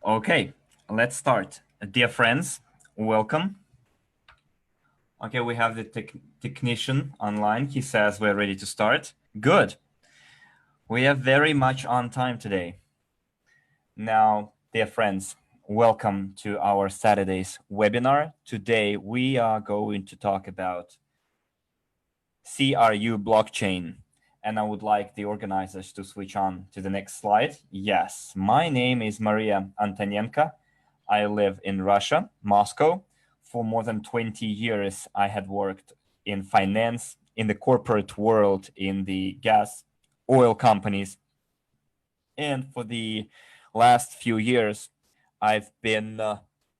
Okay, let's start. Dear friends, welcome. Okay, we have the technician online. He says we're ready to start. Good. We are very much on time today. Now, dear friends, welcome to our Saturday's webinar. Today we are going to talk about CRU blockchain. And I would like the organizers to switch on to the next slide. Yes, my name is Maria Antonenko. I live in Russia, Moscow. For more than 20 years, I had worked in finance, in the corporate world, in the gas, oil companies. And for the last few years, I've been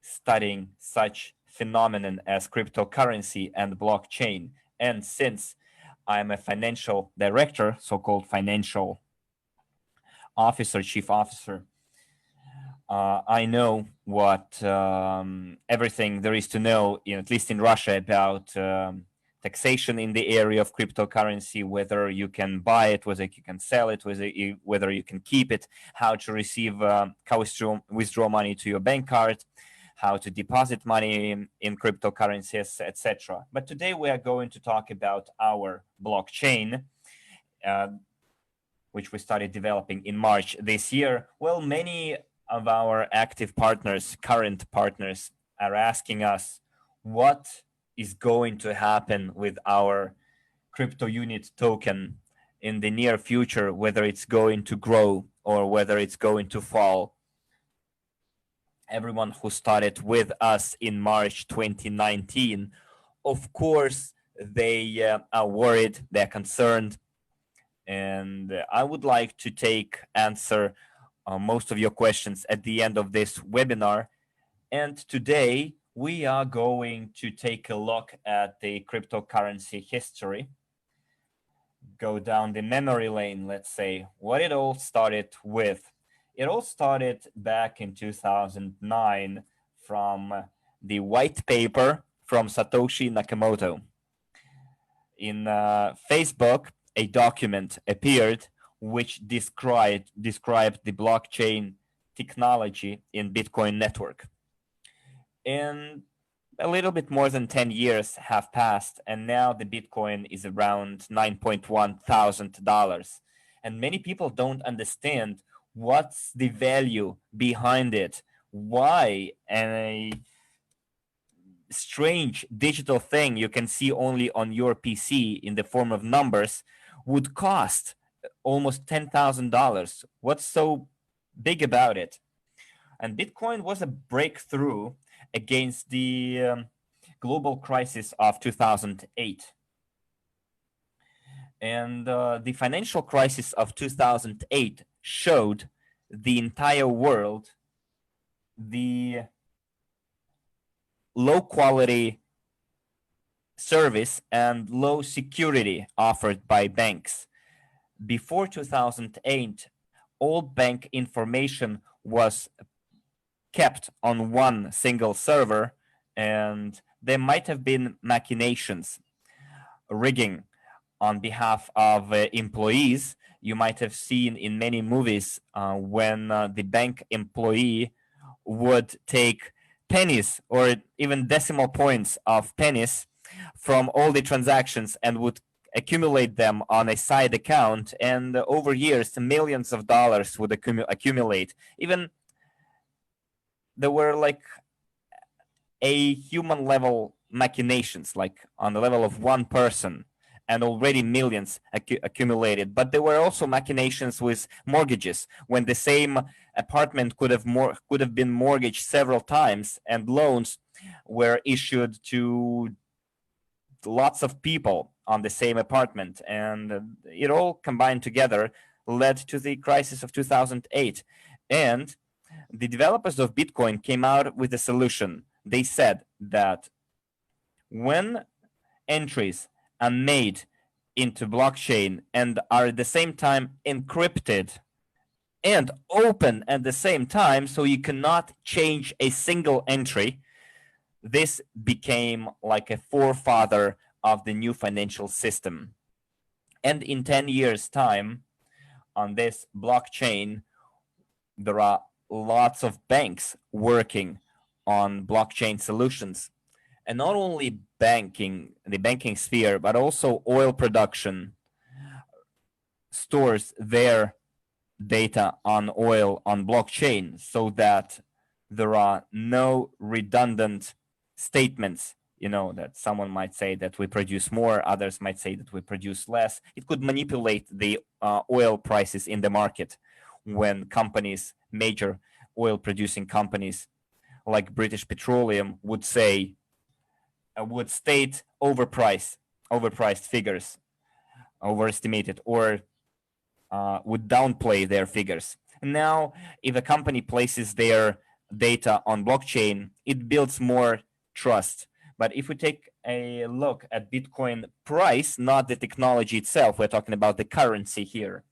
studying such phenomenon as cryptocurrency and blockchain. And since I'm a financial director, so-called financial officer, chief officer, I know what everything there is to know, at least in Russia, about taxation in the area of cryptocurrency, whether you can buy it, whether you can sell it, whether you can keep it, how to receive, how to withdraw money to your bank card, how to deposit money in cryptocurrencies, etc. But today we are going to talk about our blockchain, which we started developing in March this year. Well, many of our active partners, current partners, are asking us what is going to happen with our crypto unit token in the near future, whether it's going to grow or whether it's going to fall. Everyone who started with us in March 2019, of course, they are worried, they're concerned, and I would like to answer most of your questions at the end of this webinar. And today we are going to take a look at the cryptocurrency history, go down the memory lane, let's say, what it all started with. It all started back in 2009 from the white paper from Satoshi Nakamoto. In Facebook, a document appeared which described the blockchain technology in Bitcoin network. And a little bit more than 10 years have passed, and now the Bitcoin is around $9,100. And many people don't understand what's the value behind it, why a strange digital thing you can see only on your PC in the form of numbers would cost almost $10,000. What's so big about it? And Bitcoin was a breakthrough against the global crisis of 2008. And the financial crisis of 2008 showed the entire world the low quality service and low security offered by banks. Before 2008, all bank information was kept on one single server, and there might have been machinations, rigging on behalf of employees. You might have seen in many movies when the bank employee would take pennies or even decimal points of pennies from all the transactions and would accumulate them on a side account, and over years millions of dollars would accumulate. Even there were like a human level machinations, like on the level of one person, and already millions accumulated. But there were also machinations with mortgages, when the same apartment could have been mortgaged several times, and loans were issued to lots of people on the same apartment, and it all combined together led to the crisis of 2008. And the developers of Bitcoin came out with a solution. They said that when entries are made into blockchain and are at the same time encrypted and open at the same time, so you cannot change a single entry, this became like a forefather of the new financial system. And in 10 years' time, on this blockchain, there are lots of banks working on blockchain solutions. And not only banking, the banking sphere, but also oil production stores their data on oil on blockchain so that there are no redundant statements, that someone might say that we produce more, others might say that we produce less. It could manipulate the oil prices in the market when companies, major oil producing companies like British Petroleum would say, would state overpriced figures, overestimated, or would downplay their figures. Now, if a company places their data on blockchain, it builds more trust. But if we take a look at Bitcoin price, not the technology itself, we're talking about the currency here,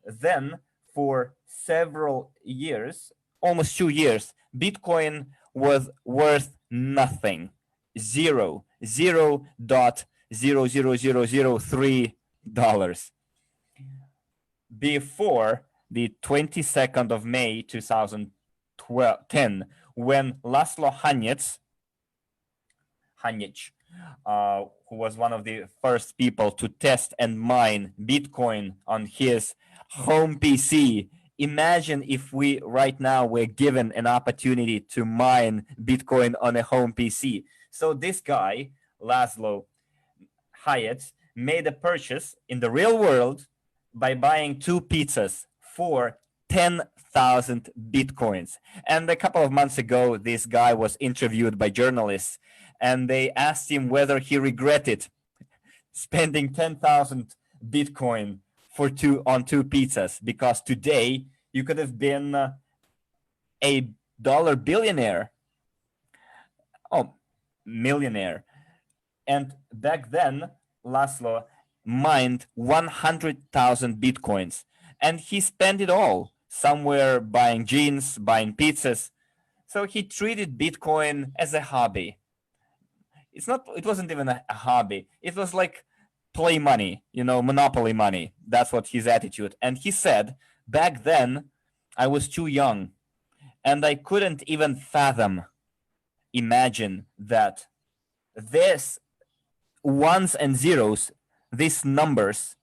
then for several years, almost 2 years, Bitcoin was worth nothing. $0.00003 before the 22nd of May 2010, when Laszlo Hanic, who was one of the first people to test and mine Bitcoin on his home PC. Imagine if we right now were given an opportunity to mine Bitcoin on a home PC. So this guy, Laszlo Hyatt, made a purchase in the real world by buying 2 pizzas for 10,000 Bitcoins. And a couple of months ago, this guy was interviewed by journalists, and they asked him whether he regretted spending 10,000 Bitcoin on 2 pizzas, because today you could have been a dollar billionaire. Oh, millionaire. And back then, Laszlo mined 100,000 Bitcoins, and he spent it all somewhere buying jeans, buying pizzas. So he treated Bitcoin as a hobby. It wasn't even a hobby. It was like play money, monopoly money. That's what his attitude. And he said, back then, I was too young, and I couldn't even imagine that this ones and zeros, these numbers,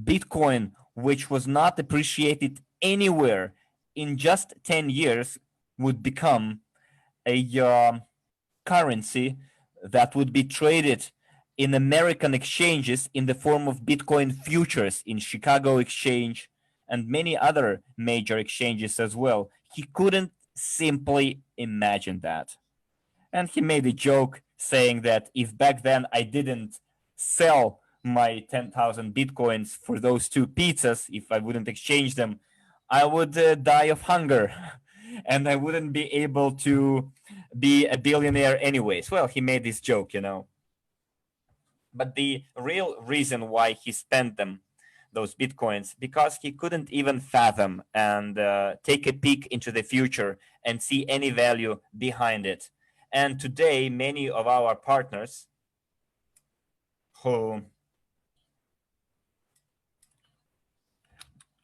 Bitcoin, which was not appreciated anywhere, in just 10 years would become a currency that would be traded in American exchanges in the form of Bitcoin futures in Chicago Exchange and many other major exchanges as well. He couldn't simply imagine that. And he made a joke saying that if back then I didn't sell my 10,000 Bitcoins for those 2 pizzas, if I wouldn't exchange them, I would die of hunger and I wouldn't be able to be a billionaire anyways. Well, he made this joke, But the real reason why he spent those Bitcoins, because he couldn't even fathom and take a peek into the future and see any value behind it. And today, many of our partners who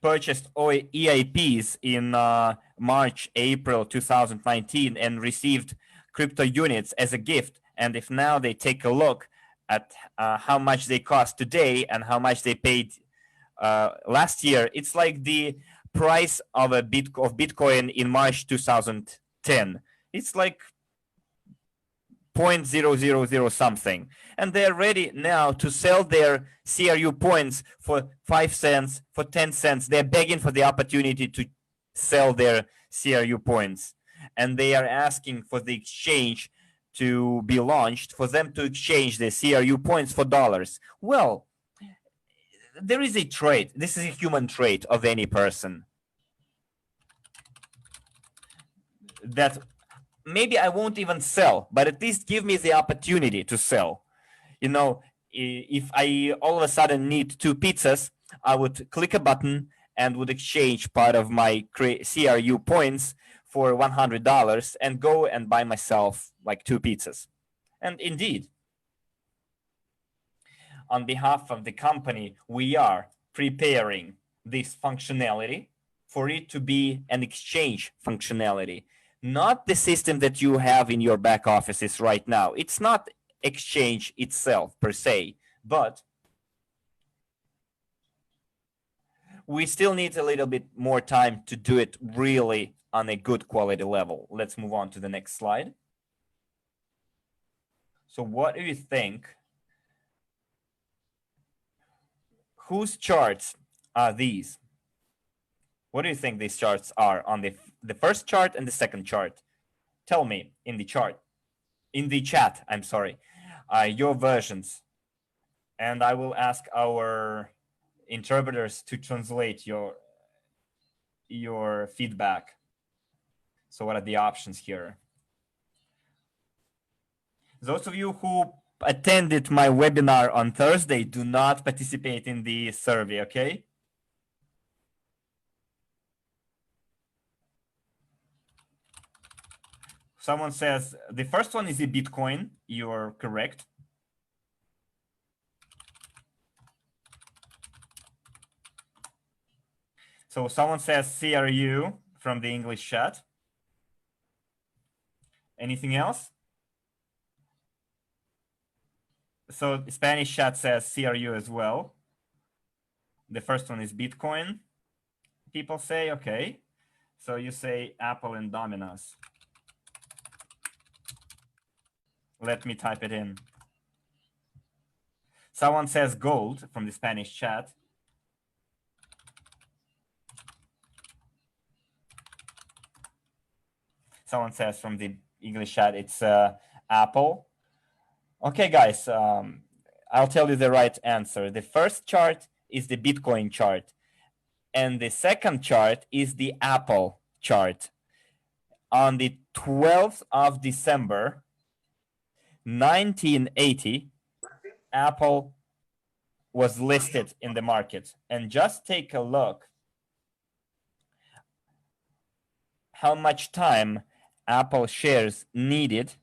purchased EIPs in March, April 2019 and received crypto units as a gift. And if now they take a look at how much they cost today and how much they paid last year, it's like the price of Bitcoin in March 2010. It's like 0.000 something, and they're ready now to sell their CRU points for 5 cents, for 10 cents. They're begging for the opportunity to sell their CRU points, and they are asking for the exchange to be launched for them to exchange their CRU points for dollars. Well, there is a trait. This is a human trait of any person that maybe I won't even sell, but at least give me the opportunity to sell. If I all of a sudden need 2 pizzas, I would click a button and would exchange part of my CRU points for $100 and go and buy myself like 2 pizzas. And indeed, on behalf of the company, we are preparing this functionality for it to be an exchange functionality, not the system that you have in your back offices right now. It's not exchange itself per se, but we still need a little bit more time to do it really on a good quality level. Let's move on to the next slide. So what do you think? Whose charts are these? What do you think these charts are on the first chart and the second chart? Tell me in the chart, in the chat, I'm sorry, your versions. And I will ask our interpreters to translate your feedback. So what are the options here? Those of you who attended my webinar on Thursday, do not participate in the survey, okay? Someone says the first one is the Bitcoin. You're correct. So someone says CRU from the English chat. Anything else? So the Spanish chat says CRU as well. The first one is Bitcoin. People say, okay. So you say Apple and Domino's. Let me type it in. Someone says gold from the Spanish chat. Someone says from the English chat, it's Apple. Okay, guys, I'll tell you the right answer. The first chart is the Bitcoin chart, and the second chart is the Apple chart. On the 12th of December, 1980, Apple was listed in the market. And just take a look how much time Apple shares needed.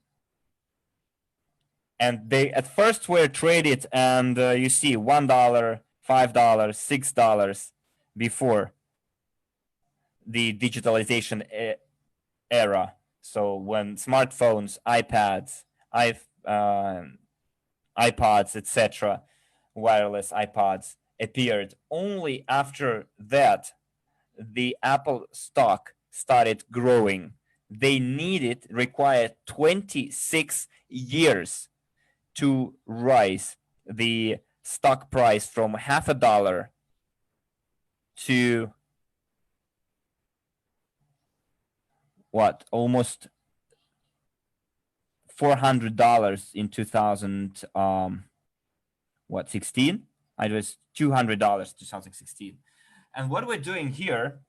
And they at first were traded, and you see $1, $5, $6 before the digitalization era. So when smartphones, iPads, iPods, etc., wireless iPods appeared, only after that the Apple stock started growing. They required 26 years to rise the stock price from half a dollar to what, almost $400 in 2016. It was $200 2016. And what we're doing here,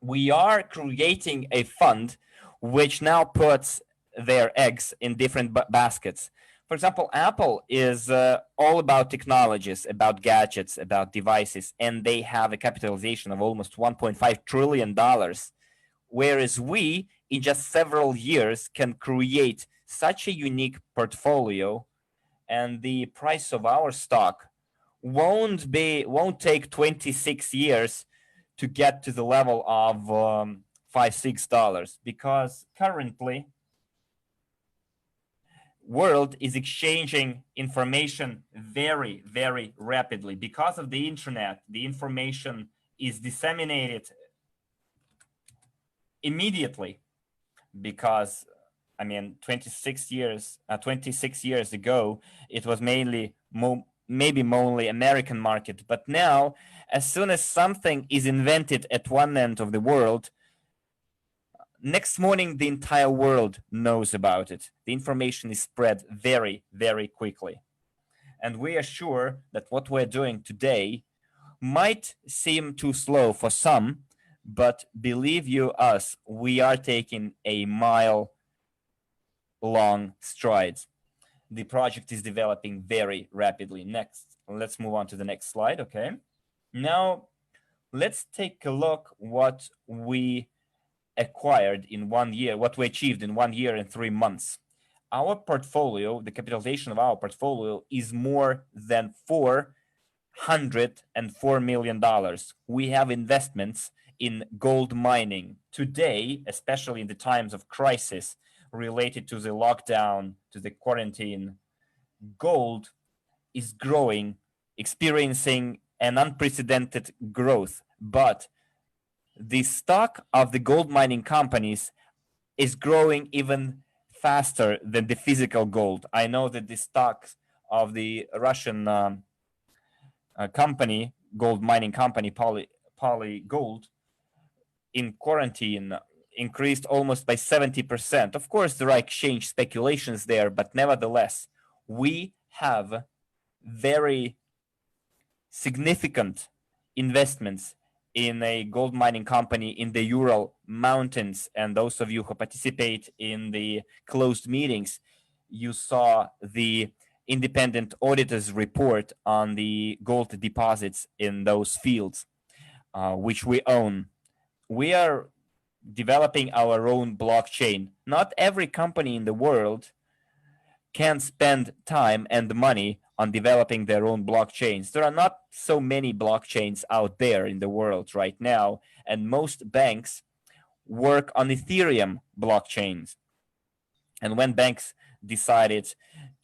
we are creating a fund which now puts their eggs in different baskets. For example, Apple is all about technologies, about gadgets, about devices, and they have a capitalization of almost $1.5 trillion, whereas we, in just several years, can create such a unique portfolio, and the price of our stock won't take 26 years to get to the level of $5-6, because currently world is exchanging information very, very rapidly. Because of the internet, the information is disseminated immediately, because 26 years ago, it was maybe only American market. But now, as soon as something is invented at one end of the world, next morning, the entire world knows about it. The information is spread very, very quickly. And we are sure that what we're doing today might seem too slow for some, but believe you us, we are taking a mile-long strides. The project is developing very rapidly. Next, let's move on to the next slide, okay? Now, let's take a look what we acquired in 1 year, what we achieved in 1 year and 3 months. Our portfolio, the capitalization of our portfolio, is more than $404 million. We have investments in gold mining. Today, especially in the times of crisis related to the lockdown, to the quarantine, gold is growing, experiencing an unprecedented growth. But the stock of the gold mining companies is growing even faster than the physical gold. I know that the stocks of the Russian company, gold mining company, Poly Gold, in quarantine increased almost by 70%. Of course, there are exchange speculations there, but nevertheless, we have very significant investments in a gold mining company in the Ural Mountains. And those of you who participate in the closed meetings, you saw the independent auditors report on the gold deposits in those fields, which we own. We are developing our own blockchain. Not every company in the world can spend time and money on developing their own blockchains. There are not so many blockchains out there in the world right now, and most banks work on Ethereum blockchains. And when banks decided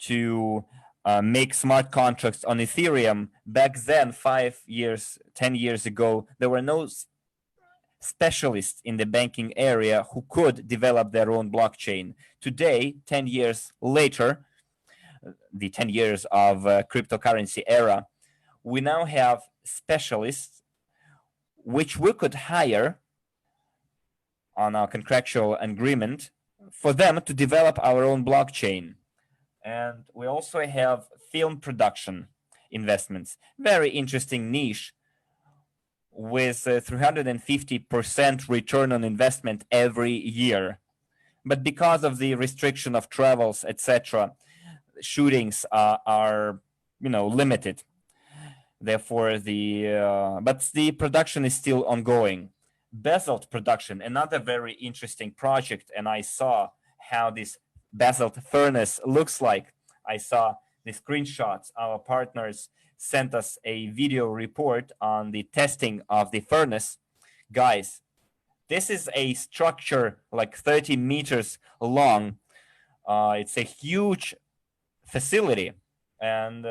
to make smart contracts on Ethereum, back then, 5 years, 10 years ago, there were no specialists in the banking area who could develop their own blockchain. Today, 10 years later, the 10 years of cryptocurrency era, we now have specialists which we could hire on our contractual agreement for them to develop our own blockchain. And we also have film production investments, very interesting niche with 350% return on investment every year. But because of the restriction of travels, etc., shootings are limited. Therefore, but the production is still ongoing. Basalt production, another very interesting project, and I saw how this basalt furnace looks like. I saw the screenshots. Our partners sent us a video report on the testing of the furnace. Guys, this is a structure like 30 meters long. It's a huge facility, and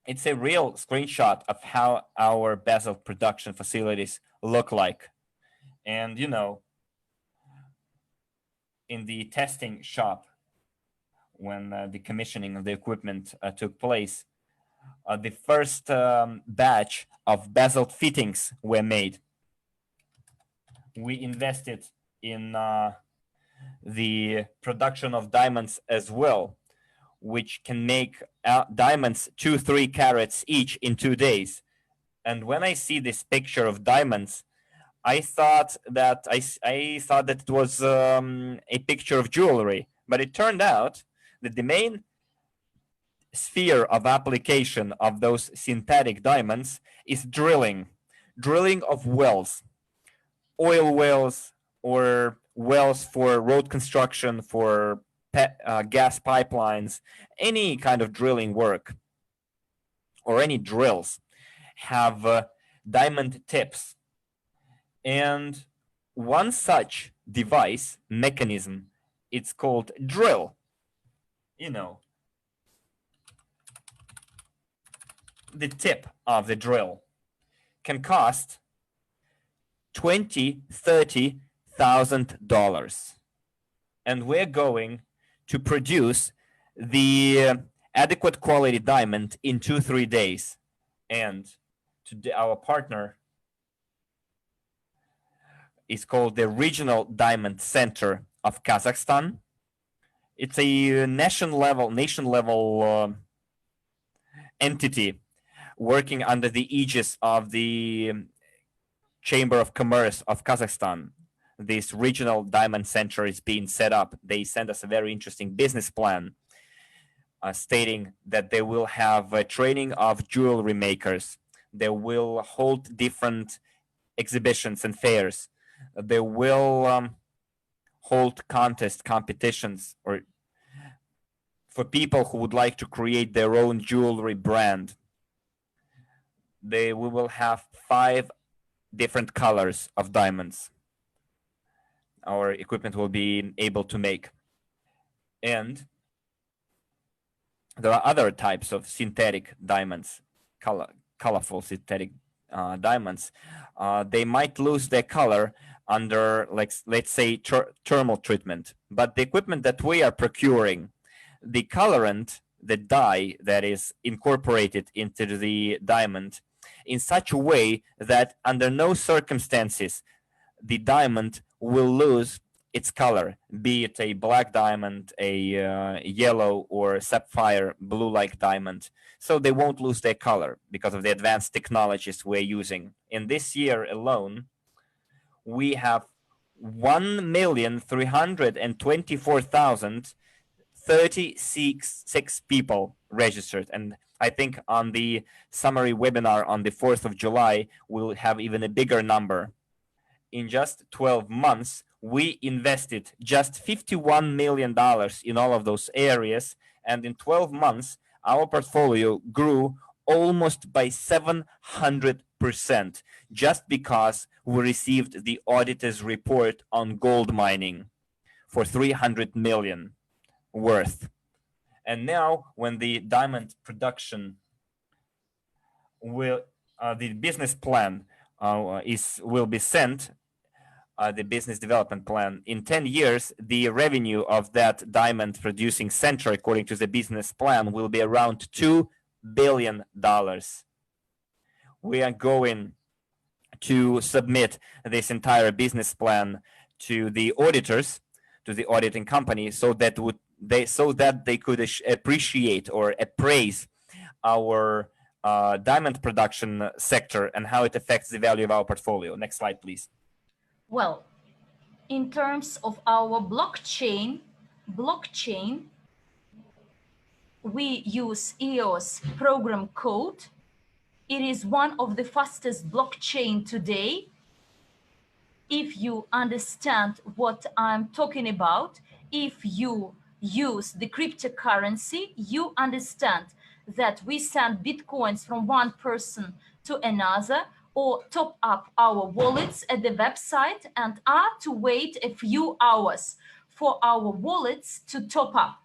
it's a real screenshot of how our basalt production facilities look like. And in the testing shop, when the commissioning of the equipment took place, the first batch of basalt fittings were made. We invested in the production of diamonds as well, which can make diamonds 2-3 carats each in 2 days. And when I see this picture of diamonds, I thought that it was a picture of jewelry, but it turned out that the main sphere of application of those synthetic diamonds is drilling of wells, oil wells, or wells for road construction, for gas pipelines, any kind of drilling work, or any drills have diamond tips. And one such device, mechanism, it's called drill. The tip of the drill can cost $20,000-$30,000. And we're going to produce the adequate quality diamond in 2-3 days. And today, our partner is called the Regional Diamond Center of Kazakhstan. It's a nation level entity working under the aegis of the Chamber of Commerce of Kazakhstan. This Regional Diamond Center is being set up. They sent us a very interesting business plan stating that they will have a training of jewelry makers. They will hold different exhibitions and fairs. They will hold competitions, or for people who would like to create their own jewelry brand. We will have 5 different colors of diamonds our equipment will be able to make. And there are other types of synthetic diamonds, colorful synthetic diamonds. They might lose their color under, like, let's say, thermal treatment. But the equipment that we are procuring, the colorant, the dye that is incorporated into the diamond in such a way that under no circumstances the diamond will lose its color, be it a black diamond, a yellow or sapphire blue-like diamond. So they won't lose their color because of the advanced technologies we're using. In this year alone, we have 1,324,036 people registered. And I think on the summary webinar on the 4th of July, we'll have even a bigger number. In just 12 months, we invested just $51 million in all of those areas. And in 12 months, our portfolio grew almost by 700% just because we received the auditor's report on gold mining for 300 million worth. And now when the diamond production will, the business plan will be sent, the business development plan. In 10 years, the revenue of that diamond producing center, according to the business plan, will be around $2 billion. We are going to submit this entire business plan to the auditors, to the auditing company, so that they could appreciate or appraise our diamond production sector and how it affects the value of our portfolio. Next slide, please. Well, in terms of our blockchain, we use EOS program code. It is one of the fastest blockchain today. If you understand what I'm talking about, if you use the cryptocurrency, you understand that we send Bitcoins from one person to another, or top up our wallets at the website and are to wait a few hours for our wallets to top up.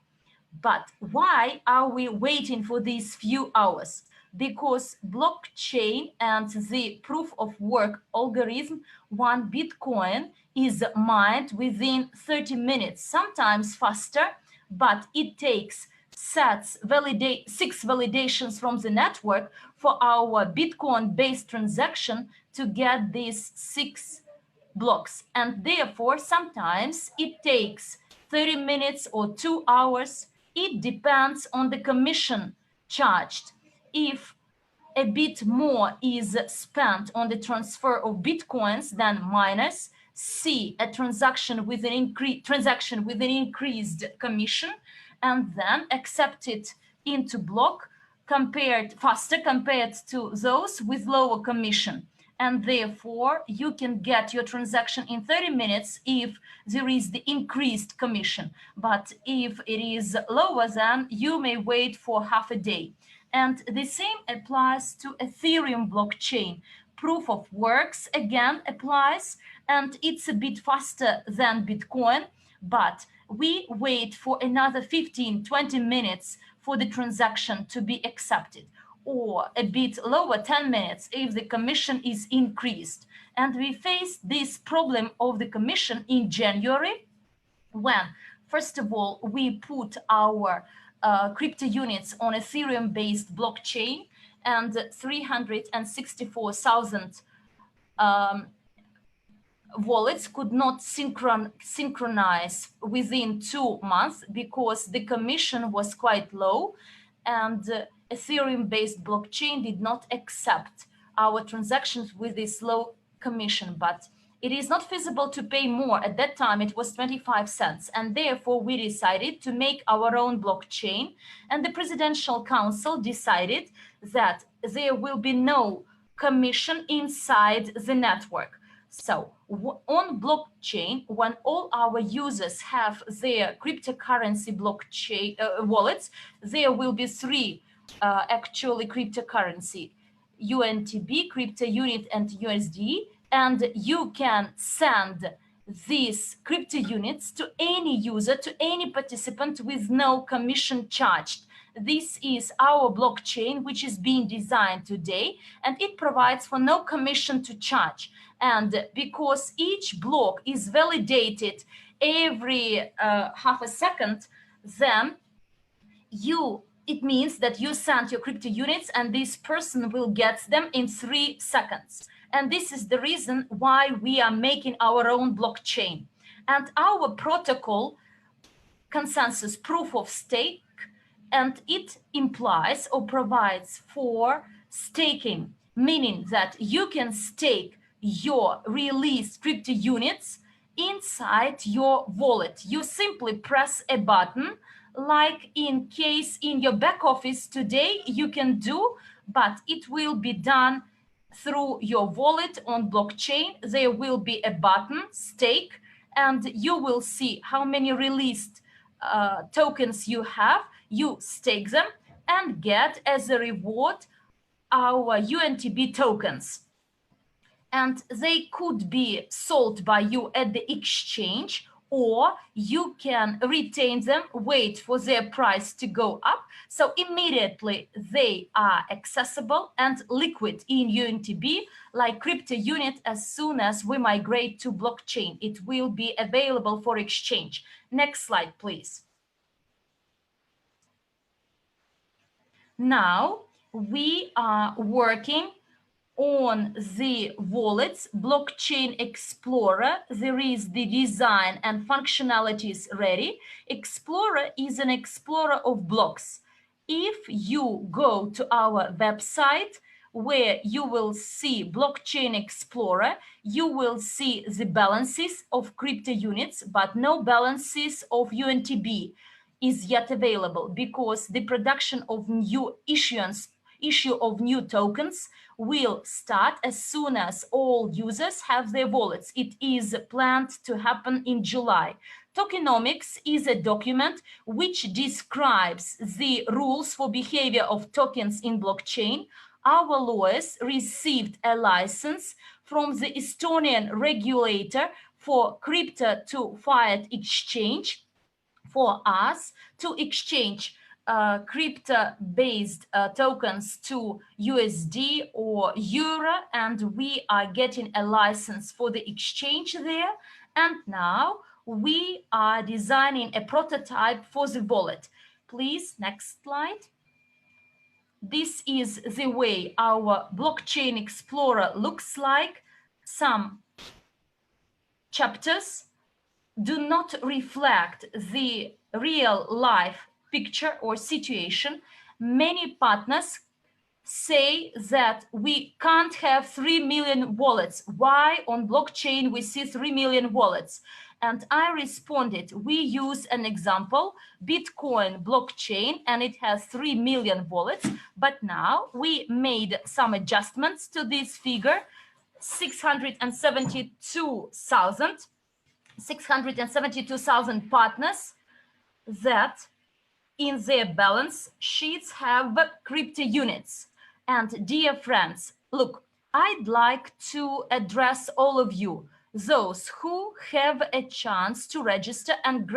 But why are we waiting for these few hours? Because blockchain and the proof of work algorithm, one Bitcoin is mined within 30 minutes, sometimes faster, but it takes 6 validations from the network for our Bitcoin-based transaction to get these 6 blocks. And therefore, sometimes it takes 30 minutes or 2 hours. It depends on the commission charged. If a bit more is spent on the transfer of Bitcoins than miners see a transaction with an increased commission, and then accept it into block faster compared to those with lower commission. And therefore, you can get your transaction in 30 minutes if there is the increased commission. But if it is lower, then you may wait for half a day. And the same applies to Ethereum blockchain. Proof of works again applies, and it's a bit faster than Bitcoin, but we wait for another 15-20 minutes for the transaction to be accepted, or a bit lower, 10 minutes, if the commission is increased. And we faced this problem of the commission in January, when, first of all, we put our crypto units on Ethereum-based blockchain, and 364,000 wallets could not synchronize within 2 months because the commission was quite low, and Ethereum-based blockchain did not accept our transactions with this low commission. But it is not feasible to pay more. At that time, it was 25 cents. And therefore, we decided to make our own blockchain. And the Presidential Council decided that there will be no commission inside the network. So on blockchain, when all our users have their cryptocurrency blockchain wallets, there will be 3 actually cryptocurrency: UNTB, crypto unit, and USD. and you can send these crypto units to any user, to any participant with no commission charged. This is our blockchain, which is being designed today, and it provides for no commission to charge. And because each block is validated every half a second, then it means that you send your crypto units and this person will get them in 3 seconds. And this is the reason why we are making our own blockchain. And our protocol consensus proof of stake, and it implies or provides for staking, meaning that you can stake your released crypto units inside your wallet. You simply press a button, like in case in your back office today you can do, but it will be done through your wallet on blockchain. There will be a button, stake, and you will see how many released tokens you have. You stake them and get as a reward our UNTB tokens. And they could be sold by you at the exchange, or you can retain them, wait for their price to go up. So immediately they are accessible and liquid in UNTB, like crypto unit. As soon as we migrate to blockchain, it will be available for exchange. Next slide, please. Now we are working on the wallets blockchain explorer. There is the design and functionalities ready. Explorer is an explorer of blocks. If you go to our website, where you will see blockchain explorer, you will see the balances of crypto units, but no balances of UNTB is yet available, because the production of new issue of new tokens will start as soon as all users have their wallets. It is planned to happen in July. Tokenomics is a document which describes the rules for behavior of tokens in blockchain. Our lawyers received a license from the Estonian regulator for crypto to fiat exchange for us to exchange crypto-based tokens to USD or Euro, and we are getting a license for the exchange there. And now we are designing a prototype for the wallet. Please, next slide. This is the way our blockchain explorer looks like. Some chapters do not reflect the real life picture or situation. Many partners say that we can't have 3 million wallets. Why on blockchain we see 3 million wallets? And I responded, we use an example, Bitcoin blockchain, and it has 3 million wallets. But now we made some adjustments to this figure, 672,000 partners that in their balance sheets have crypto units. And dear friends, look, I'd like to address all of you, those who have a chance to register and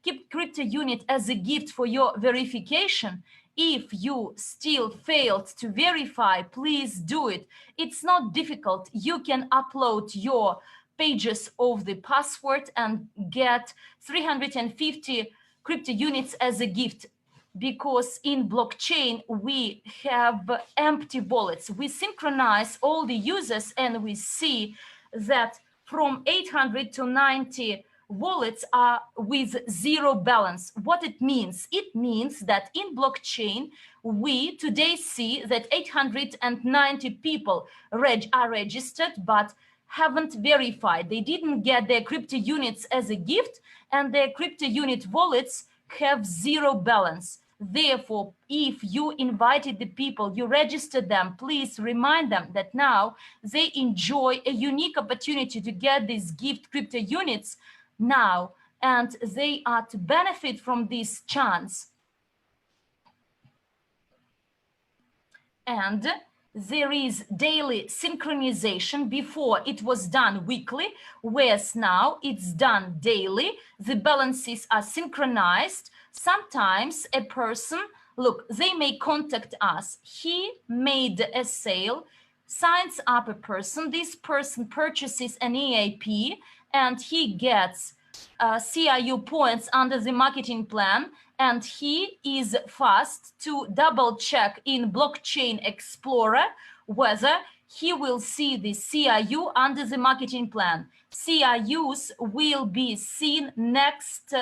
keep crypto unit as a gift for your verification. If you still failed to verify, please do it. It's not difficult. You can upload your pages of the password and get 350 crypto units as a gift, because in blockchain we have empty wallets. We synchronize all the users and we see that from 800 to 90 wallets are with zero balance. What it means? It means that in blockchain, we today see that 890 people are registered, but haven't verified. They didn't get their crypto units as a gift, and their crypto unit wallets have zero balance. Therefore, if you invited the people, you registered them, please remind them that now they enjoy a unique opportunity to get these gift crypto units now, and they are to benefit from this chance. And there is daily synchronization. Before it was done weekly, whereas now it's done daily. The balances are synchronized. Sometimes a person, look, they may contact us. He made a sale, signs up a person. This person purchases an EAP and he gets CIU points under the marketing plan, and he is fast to double check in Blockchain Explorer whether he will see the CIU under the marketing plan. CIUs will be seen next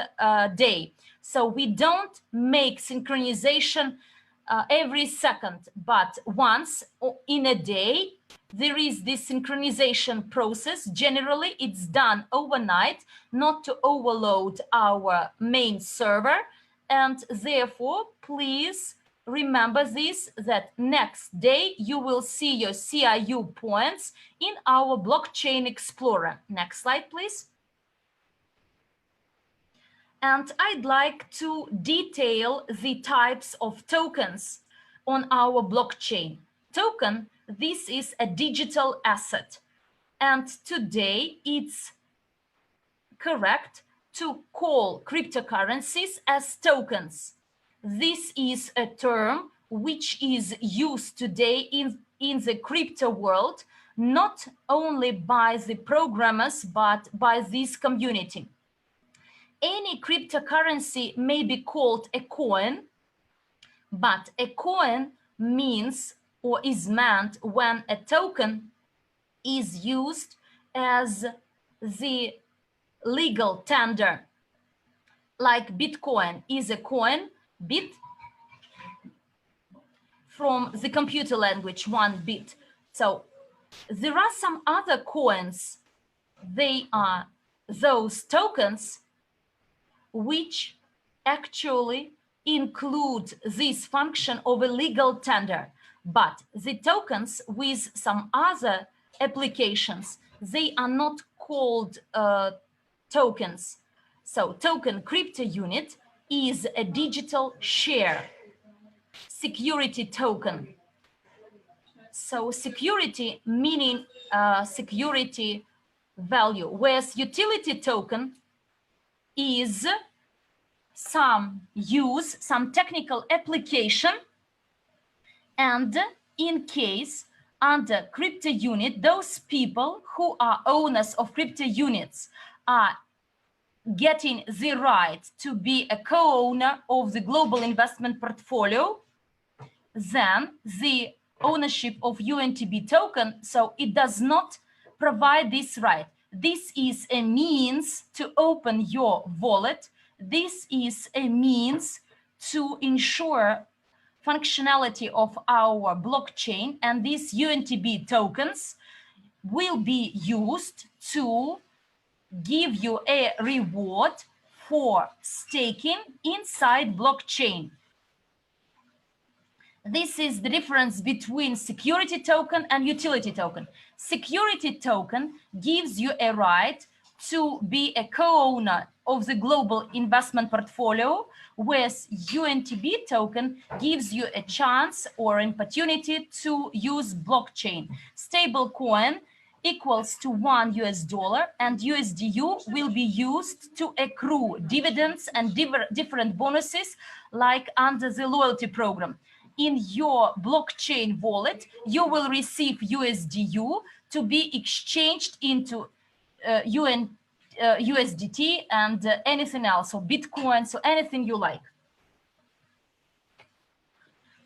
day. So we don't make synchronization every second, but once in a day. There is this synchronization process. Generally, it's done overnight, not to overload our main server. And therefore, please remember this, that next day you will see your CIU points in our Blockchain Explorer. Next slide, please. And I'd like to detail the types of tokens on our blockchain. Token, this is a digital asset. And today it's correct to call cryptocurrencies as tokens. This is a term which is used today in the crypto world, not only by the programmers, but by this community. Any cryptocurrency may be called a coin, but a coin means or is meant when a token is used as the legal tender. Like Bitcoin is a coin, bit from the computer language, 1 bit. So there are some other coins. They are those tokens which actually include this function of a legal tender. But the tokens with some other applications, they are not called tokens. So token crypto unit is a digital share, security token. So security meaning security value, whereas utility token is some technical application, and in case under crypto unit, those people who are owners of crypto units are getting the right to be a co-owner of the global investment portfolio, then the ownership of UNTB token, so it does not provide this right. This is a means to open your wallet. This is a means to ensure functionality of our blockchain, and these UNTB tokens will be used to give you a reward for staking inside blockchain. This is the difference between security token and utility token. Security token gives you a right to be a co-owner of the global investment portfolio, whereas UNTB token gives you a chance or an opportunity to use blockchain. Stable coin equals to $1, and USDU will be used to accrue dividends and different bonuses like under the loyalty program. In your blockchain wallet, you will receive USDU to be exchanged into USDT and anything else, or Bitcoin, so anything you like.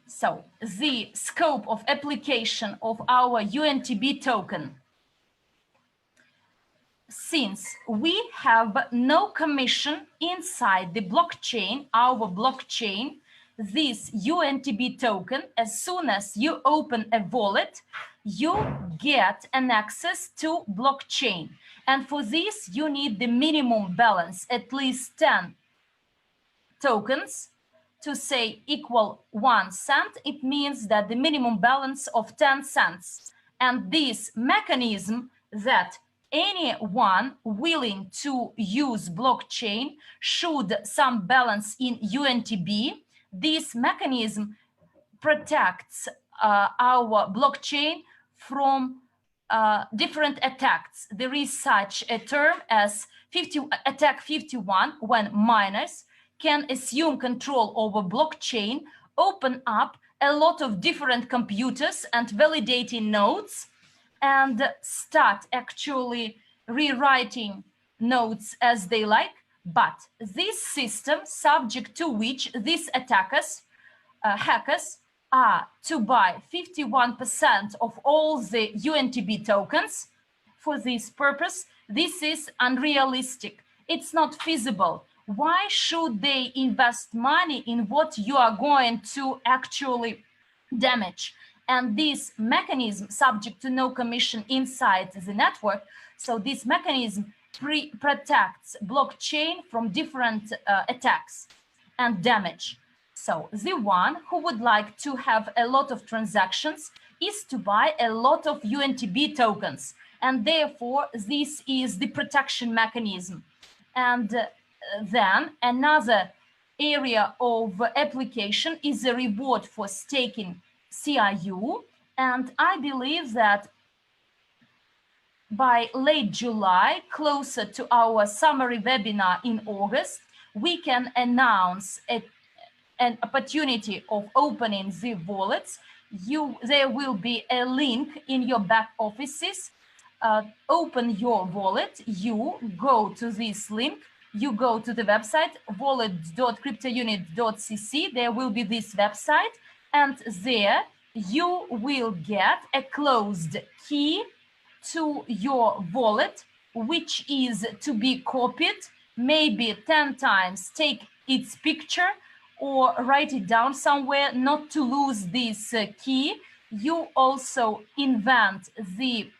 So the scope of application of our UNTB token. Since we have no commission inside the blockchain, our blockchain, this UNTB token, as soon as you open a wallet, you get an access to blockchain. And for this, you need the minimum balance, at least 10 tokens, to say equal 1 cent. It means that the minimum balance of 10 cents. And this mechanism that anyone willing to use blockchain should some balance in UNTB, this mechanism protects our blockchain from different attacks. There is such a term as attack 51, when miners can assume control over blockchain, open up a lot of different computers and validating nodes, and start actually rewriting nodes as they like. But this system, subject to which these attackers, hackers, are to buy 51% of all the UNTB tokens for this purpose, this is unrealistic. It's not feasible. Why should they invest money in what you are going to actually damage? And this mechanism, subject to no commission inside the network, so this mechanism protects blockchain from different attacks and damage. So the one who would like to have a lot of transactions is to buy a lot of UNTB tokens. And therefore, this is the protection mechanism. And then another area of application is a reward for staking CRU. And I believe that by late July, closer to our summary webinar in August, we can announce an opportunity of opening the wallets. There will be a link in your back offices. Open your wallet, you go to this link, you go to the website wallet.cryptounit.cc. There will be this website, and there you will get a closed key to your wallet, which is to be copied maybe 10 times. Take its picture or write it down somewhere not to lose this key. You also invent the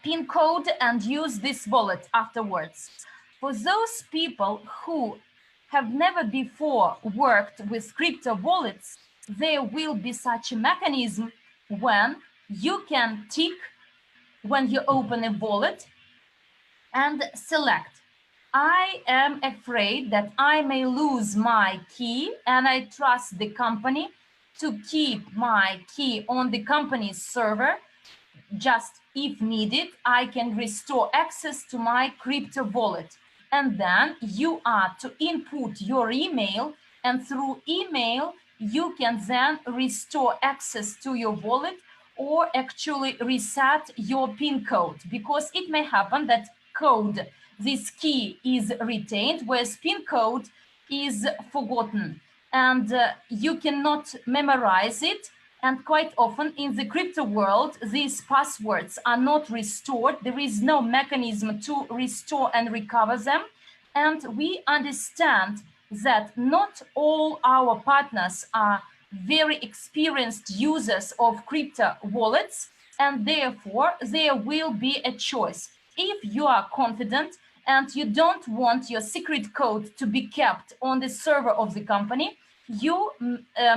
PIN code and use this wallet afterwards. For those people who have never before worked with crypto wallets, there will be such a mechanism when you can tick when you open a wallet and select, I am afraid that I may lose my key, and I trust the company to keep my key on the company's server. Just if needed, I can restore access to my crypto wallet. And then you are to input your email, and through email, you can then restore access to your wallet or actually reset your PIN code, because it may happen that code, this key, is retained, whereas PIN code is forgotten, and you cannot memorize it. And quite often in the crypto world, these passwords are not restored. There is no mechanism to restore and recover them. And we understand that not all our partners are very experienced users of crypto wallets, and therefore there will be a choice. If you are confident and you don't want your secret code to be kept on the server of the company, you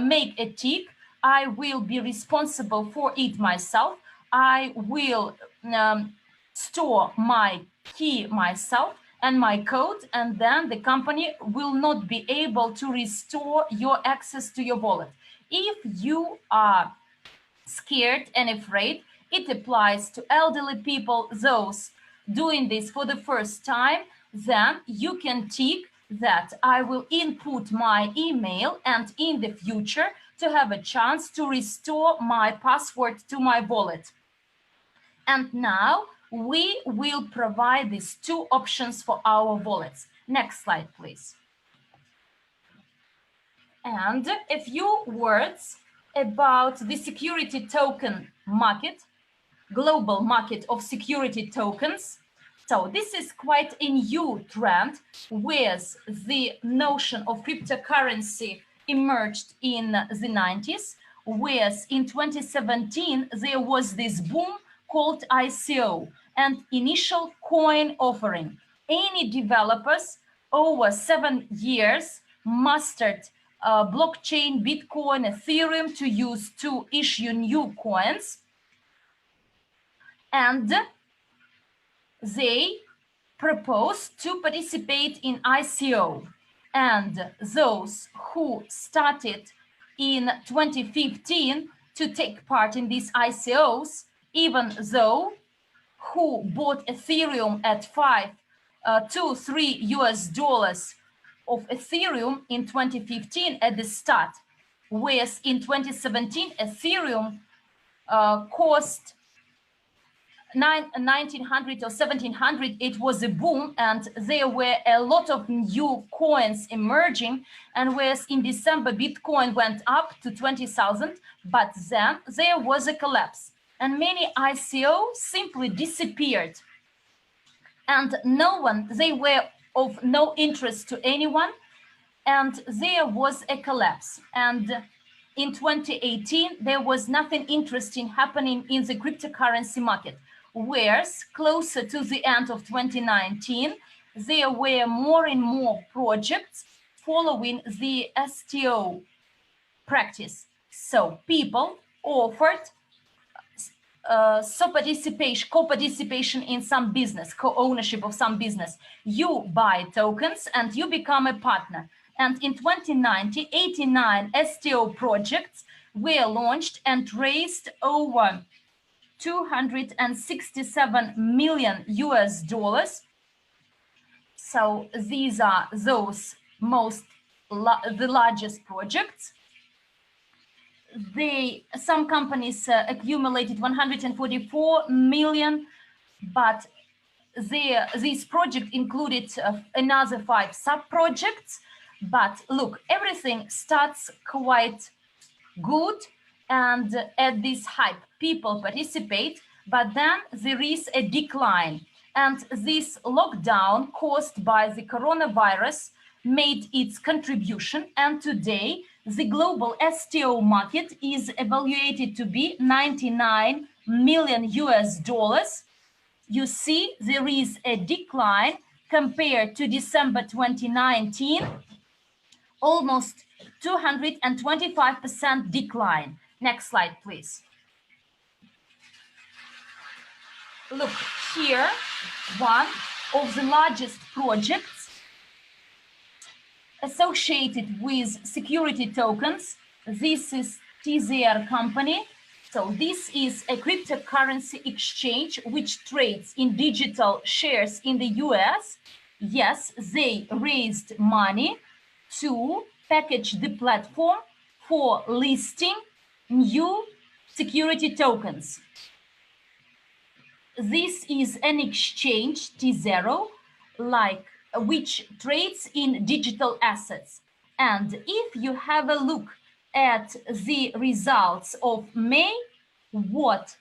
make a tick, I will be responsible for it myself, I will store my key myself and my code, and then the company will not be able to restore your access to your wallet. If you are scared and afraid, it applies to elderly people, those doing this for the first time, then you can tick that I will input my email and in the future to have a chance to restore my password to my wallet. And now we will provide these two options for our wallets. Next slide, please. And a few words about the security token market, global market of security tokens. So this is quite a new trend, whereas the notion of cryptocurrency emerged in the 90s, whereas in 2017 there was this boom called ICO and initial coin offering. Any developers over 7 years mastered blockchain, Bitcoin, Ethereum to use to issue new coins, and they proposed to participate in ICO. And those who started in 2015 to take part in these ICOs, even though who bought Ethereum at 3 US dollars of Ethereum in 2015 at the start, whereas in 2017 Ethereum cost 1900 or 1700. It was a boom and there were a lot of new coins emerging, and whereas in December Bitcoin went up to 20,000, but then there was a collapse and many ICO simply disappeared, and they were of no interest to anyone, and there was a collapse. And in 2018, there was nothing interesting happening in the cryptocurrency market. Whereas closer to the end of 2019, there were more and more projects following the STO practice. So people offered co-participation in some business, co-ownership of some business. You buy tokens and you become a partner. And in 2019, 89 STO projects were launched and raised over 267 million US dollars. So these are those the largest projects. Some companies accumulated 144 million, but this project included another 5 sub-projects. But look, everything starts quite good, and at this hype people participate, but then there is a decline, and this lockdown caused by the coronavirus made its contribution, and today the global STO market is evaluated to be 99 million US dollars. You see there is a decline compared to December 2019, almost 225% decline. Next slide, please. Look here, one of the largest projects associated with security tokens. This is TZR company. So this is a cryptocurrency exchange which trades in digital shares in the US. Yes, they raised money to package the platform for listing new security tokens. This is an exchange, T0, which trades in digital assets. And if you have a look at the results of May, what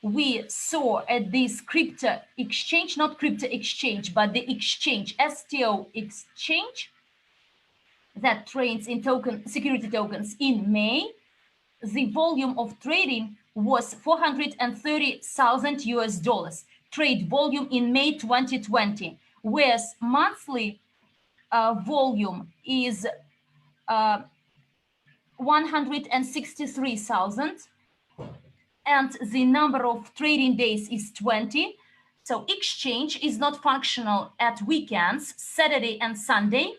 we saw at this crypto exchange, not crypto exchange, but the exchange, STO exchange, that trades in security tokens in May, the volume of trading was 430,000 US dollars trade volume in May 2020, whereas monthly volume is 163,000, and the number of trading days is 20. So exchange is not functional at weekends, Saturday and Sunday.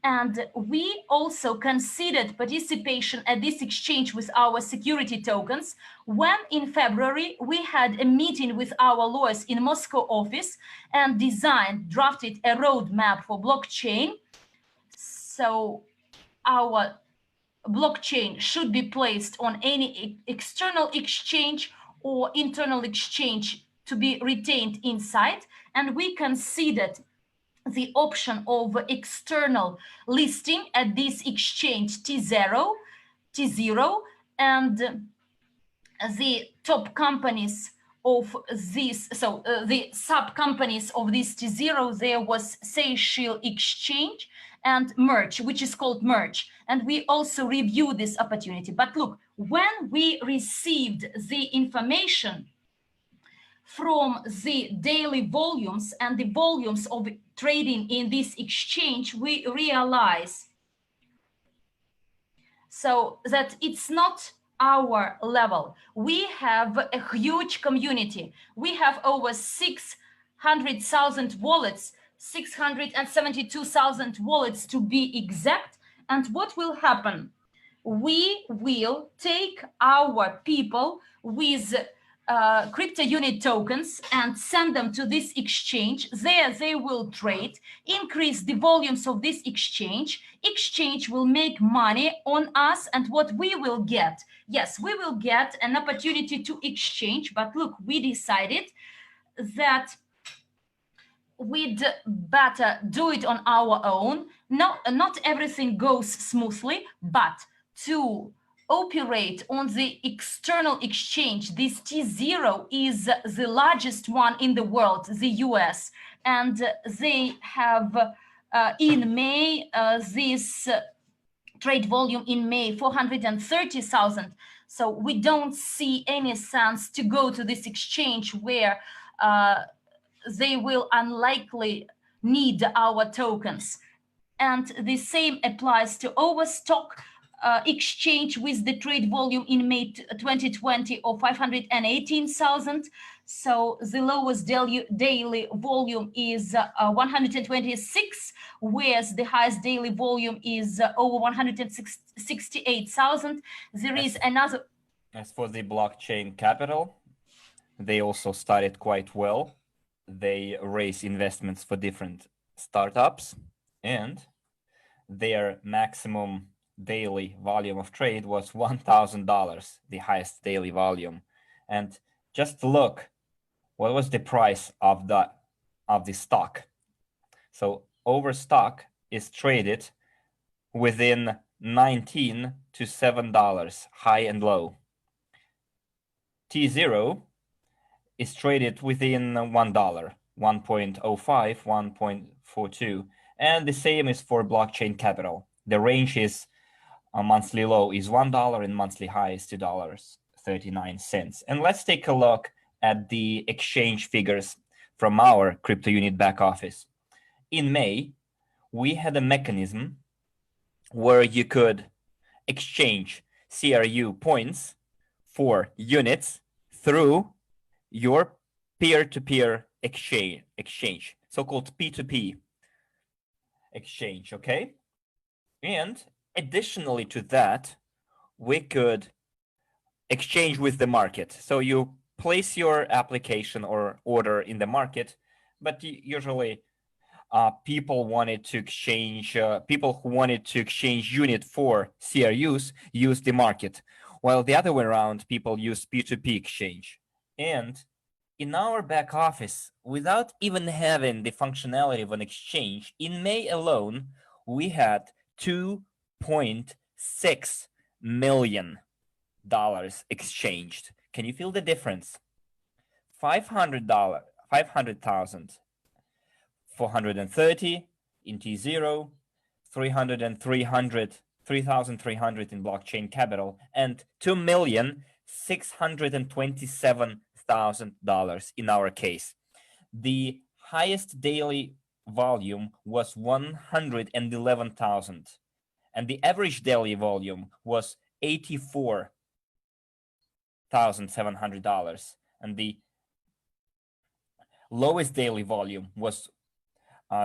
And we also considered participation at this exchange with our security tokens when in February we had a meeting with our lawyers in Moscow office and drafted a roadmap for blockchain. So our blockchain should be placed on any external exchange or internal exchange to be retained inside. And we considered the option of external listing at this exchange T0, and the top companies of this, so the sub companies of this T0, there was Seychelles Exchange and Merge, which is called Merge. And we also reviewed this opportunity. But look, when we received the information from the daily volumes and the volumes of trading in this exchange, we realize so that it's not our level. We have a huge community. We have over 600,000 wallets, 672,000 wallets to be exact. And what will happen? we will take our people with crypto unit tokens and send them to this exchange. There they will trade, increase the volumes of this exchange. Exchange will make money on us, and what we will get, yes, we will get an opportunity to exchange. But look, we decided that we'd better do it on our own. Not everything goes smoothly, but to operate on the external exchange, this T0 is the largest one in the world, the US, and they have in May this trade volume in May 430,000. So we don't see any sense to go to this exchange where they will unlikely need our tokens. And the same applies to Overstock exchange with the trade volume in May 2020 of 518,000. So the lowest daily volume is 126, whereas the highest daily volume is over 168,000. There is another. As for the blockchain capital, they also started quite well. They raise investments for different startups, and their maximum daily volume of trade was $1,000, the highest daily volume. And just look, what was the price of the stock? So Overstock is traded within $19 to $7, high and low. T0 is traded within $1, 1.05, 1.42. And the same is for blockchain capital. The range is a monthly low is $1 and monthly high is $2.39. And let's take a look at the exchange figures from our crypto unit back office. In May, we had a mechanism where you could exchange CRU points for units through your peer-to-peer exchange, so-called P2P exchange, okay? And additionally to that, we could exchange with the market. So you place your application or order in the market, but usually people who wanted to exchange unit for CRUs use the market, while the other way around, people use P2P exchange. And in our back office, without even having the functionality of an exchange, in May alone, we had $2.6 million exchanged. Can you feel the difference? $500,000, 430 in T0, 3,300 in blockchain capital, and $2,627,000 in our case. The highest daily volume was 111,000, and the average daily volume was $84,700, and the lowest daily volume was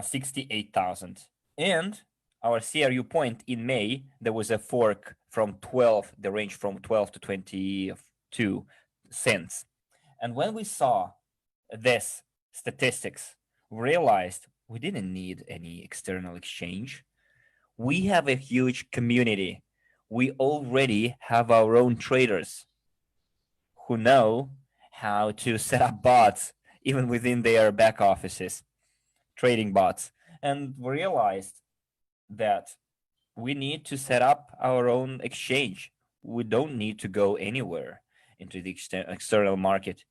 68,000. And our CRU point in May, there was a fork from 12, the range from 12 to 22 cents. And when we saw this statistics, we realized we didn't need any external exchange. We have a huge community. We already have our own traders who know how to set up bots even within their back offices, trading bots. And we realized that we need to set up our own exchange. We don't need to go anywhere into the external market.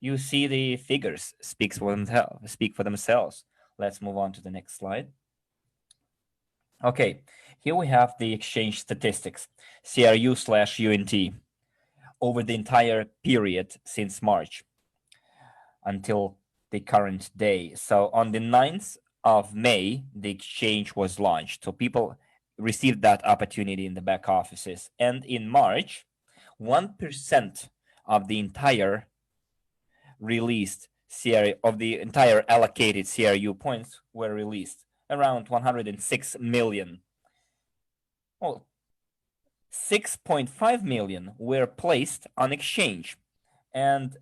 You see the figures speak for themselves. Let's move on to the next slide. Okay, here we have the exchange statistics, CRU/UNT, over the entire period since March until the current day. So on the 9th of May, the exchange was launched. So people received that opportunity in the back offices. And in March, 1% of the entire released of the entire allocated CRU points were released, around 106 million. Well, 6.5 million were placed on exchange, and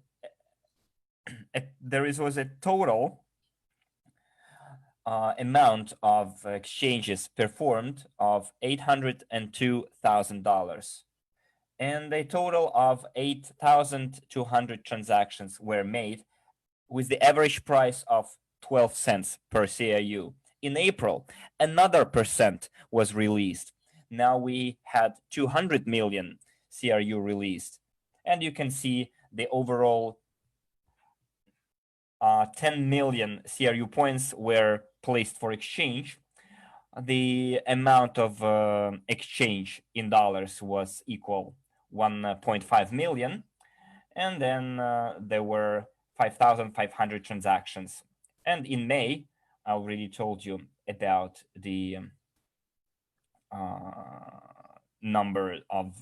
there was a total amount of exchanges performed of $802,000, and a total of 8,200 transactions were made with the average price of 12 cents per CRU. In April, another percent was released. Now we had 200 million CRU released, and you can see the overall 10 million CRU points were placed for exchange. The amount of exchange in dollars was equal 1.5 million, and then there were 5,500 transactions. And in May, I already told you about the number of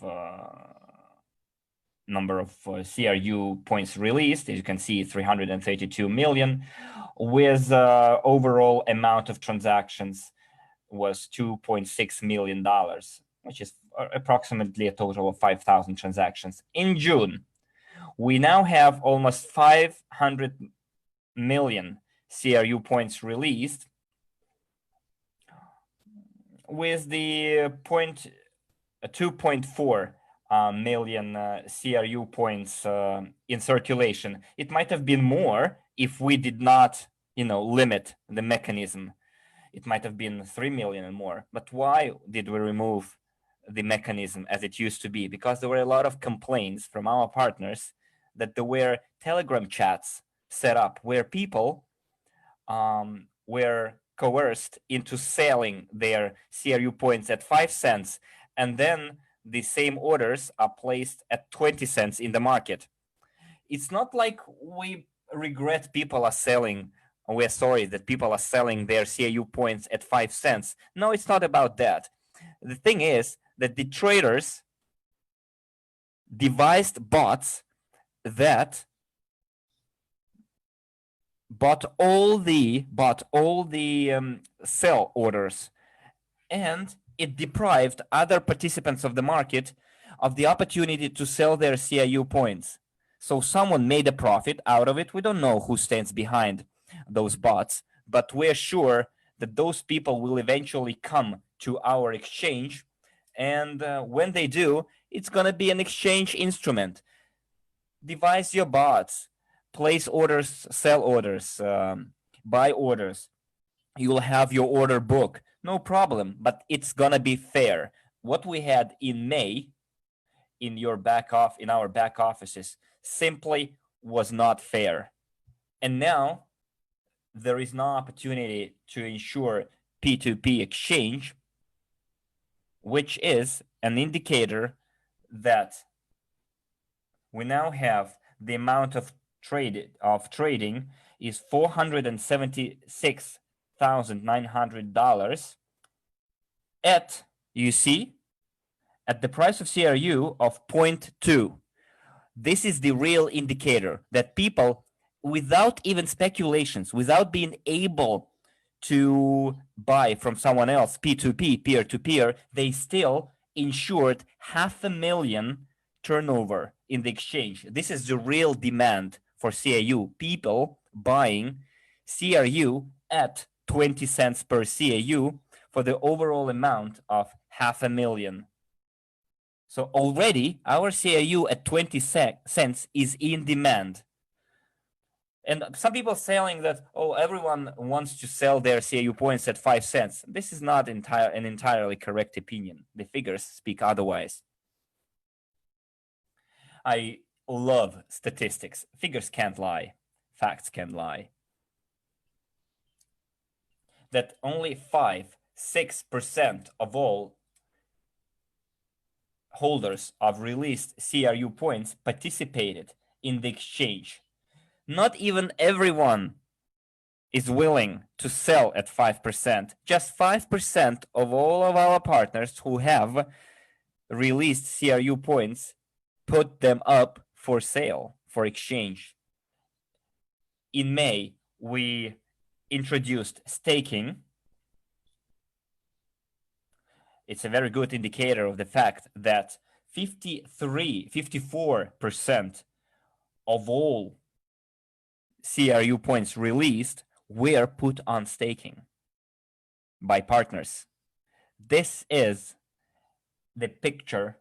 CRU points released. As you can see, 332 million, with overall amount of transactions was $2.6 million, which is approximately a total of 5,000 transactions. In June, we now have almost 500 million CRU points released, with the 2.4 million CRU points in circulation. It might have been more if we did not, limit the mechanism. It might have been 3 million and more. But why did we remove the mechanism as it used to be? Because there were a lot of complaints from our partners that there were Telegram chats set up where people were coerced into selling their CRU points at 5 cents, and then the same orders are placed at 20 cents in the market. It's not like we regret people are selling, we're sorry that people are selling their CRU points at 5 cents. No, it's not about that. The thing is that the traders devised bots that bought all the sell orders, and it deprived other participants of the market of the opportunity to sell their CRU points. So someone made a profit out of it. We don't know who stands behind those bots, but we're sure that those people will eventually come to our exchange, and when they do, it's going to be an exchange instrument. Devise your bots, place orders, sell orders, buy orders. You will have your order book, no problem, but it's gonna be fair. What we had in May in our back offices simply was not fair. And now there is no opportunity to ensure P2P exchange, which is an indicator that we now have the amount of trading is $476,900 at, you see, at the price of CRU of 0.2. This is the real indicator that people, without even speculations, without being able to buy from someone else, P2P, peer-to-peer, they still insured 500,000 turnover in the exchange. This is the real demand for CRU. People buying CRU at 20 cents per CRU for the overall amount of 500,000. So already our CRU at 20 cents is in demand. And some people saying that, oh, everyone wants to sell their CRU points at 5 cents. This is not an entirely correct opinion. The figures speak otherwise. I love statistics. Figures can't lie. Facts can't lie. That only 5-6% of all holders of released CRU points participated in the exchange. Not even everyone is willing to sell at 5%. Just 5% of all of our partners who have released CRU points put them up for sale, for exchange. In May, we introduced staking. it's a very good indicator of the fact that 54% of all CRU points released were put on staking by partners. This is the picture,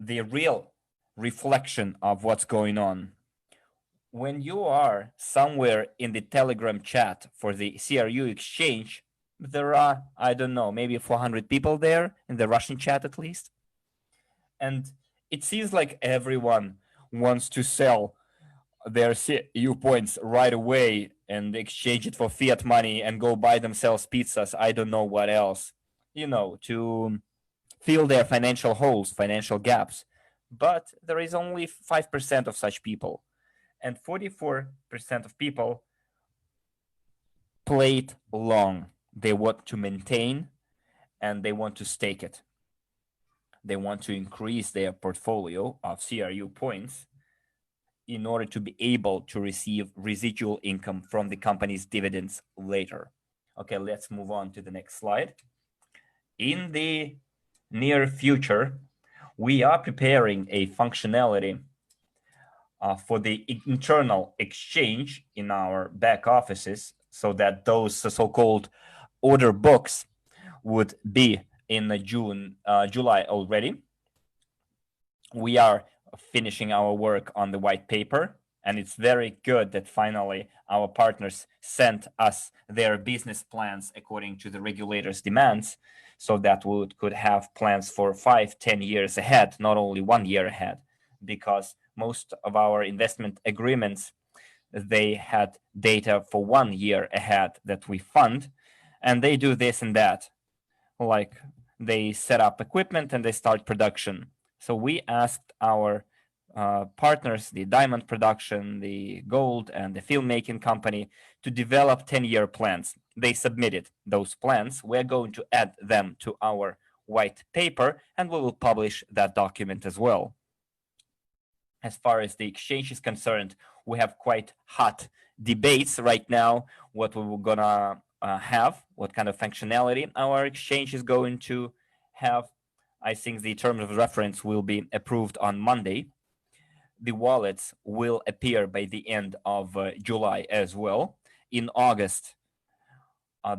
the real reflection of what's going on. When you are somewhere in the Telegram chat for the CRU exchange, there are, I don't know, maybe 400 people there in the Russian chat at least. And it seems like everyone wants to sell their CRU points right away and exchange it for fiat money and go buy themselves pizzas. I don't know what else, to fill their financial holes, financial gaps. But there is only 5% of such people. And 44% of people play it long. They want to maintain and they want to stake it. They want to increase their portfolio of CRU points in order to be able to receive residual income from the company's dividends later. Okay, let's move on to the next slide. In the near future, we are preparing a functionality for the internal exchange in our back offices so that those so-called order books would be in July already. We are finishing our work on the white paper, and it's very good that finally our partners sent us their business plans according to the regulators' demands, so that we could have plans for 5-10 years ahead, not only 1 year ahead, because most of our investment agreements, they had data for 1 year ahead that we fund, and they do this and that. Like they set up equipment and they start production. So we asked our partners, the diamond production, the gold, and the filmmaking company, to develop 10-year plans. They submitted those plans. We're going to add them to our white paper, and we will publish that document as well. As far as the exchange is concerned, we have quite hot debates right now, what we're gonna have, what kind of functionality our exchange is going to have. I think the terms of reference will be approved on Monday. The wallets will appear by the end of July as well. In August,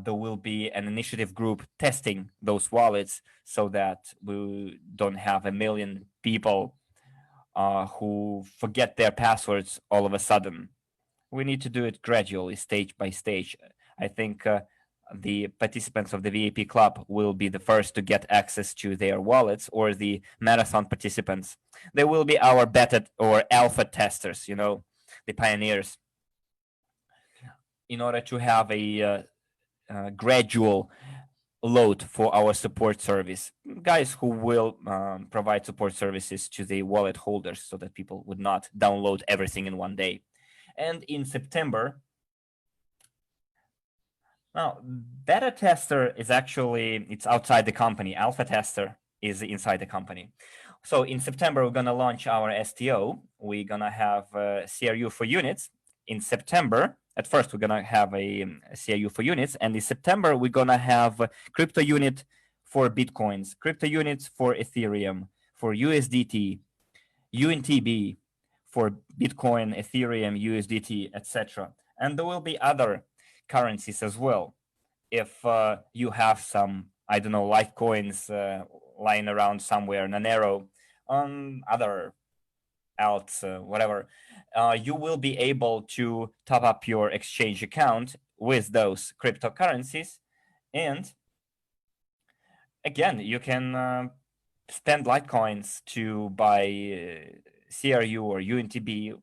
there will be an initiative group testing those wallets so that we don't have a million people who forget their passwords all of a sudden. We need to do it gradually, stage by stage. I think the participants of the VIP club will be the first to get access to their wallets, or the marathon participants. They will be our beta or alpha testers, the pioneers, in order to have a gradual load for our support service. Guys who will provide support services to the wallet holders so that people would not download everything in one day. And in September, now, beta tester is actually, it's outside the company. Alpha tester is inside the company. So in September, we're going to launch our STO. We're going to have CRU for units. In September, at first, we're going to have a CRU for units. And in September, we're going to have crypto unit for Bitcoins, crypto units for Ethereum, for USDT, UNTB, for Bitcoin, Ethereum, USDT, etc. And there will be other currencies as well. If you have some, I don't know, Litecoins lying around somewhere, Monero, other alts, whatever, you will be able to top up your exchange account with those cryptocurrencies. And again, you can spend Litecoins to buy CRU or UNTB,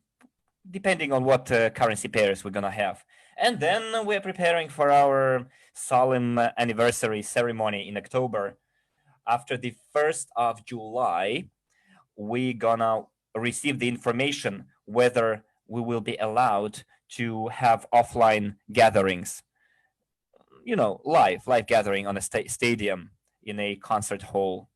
depending on what currency pairs we're going to have. And then we're preparing for our solemn anniversary ceremony in October. After the 1st of July, we're going to receive the information whether we will be allowed to have offline gatherings. Live gathering on a stadium, in a concert hall.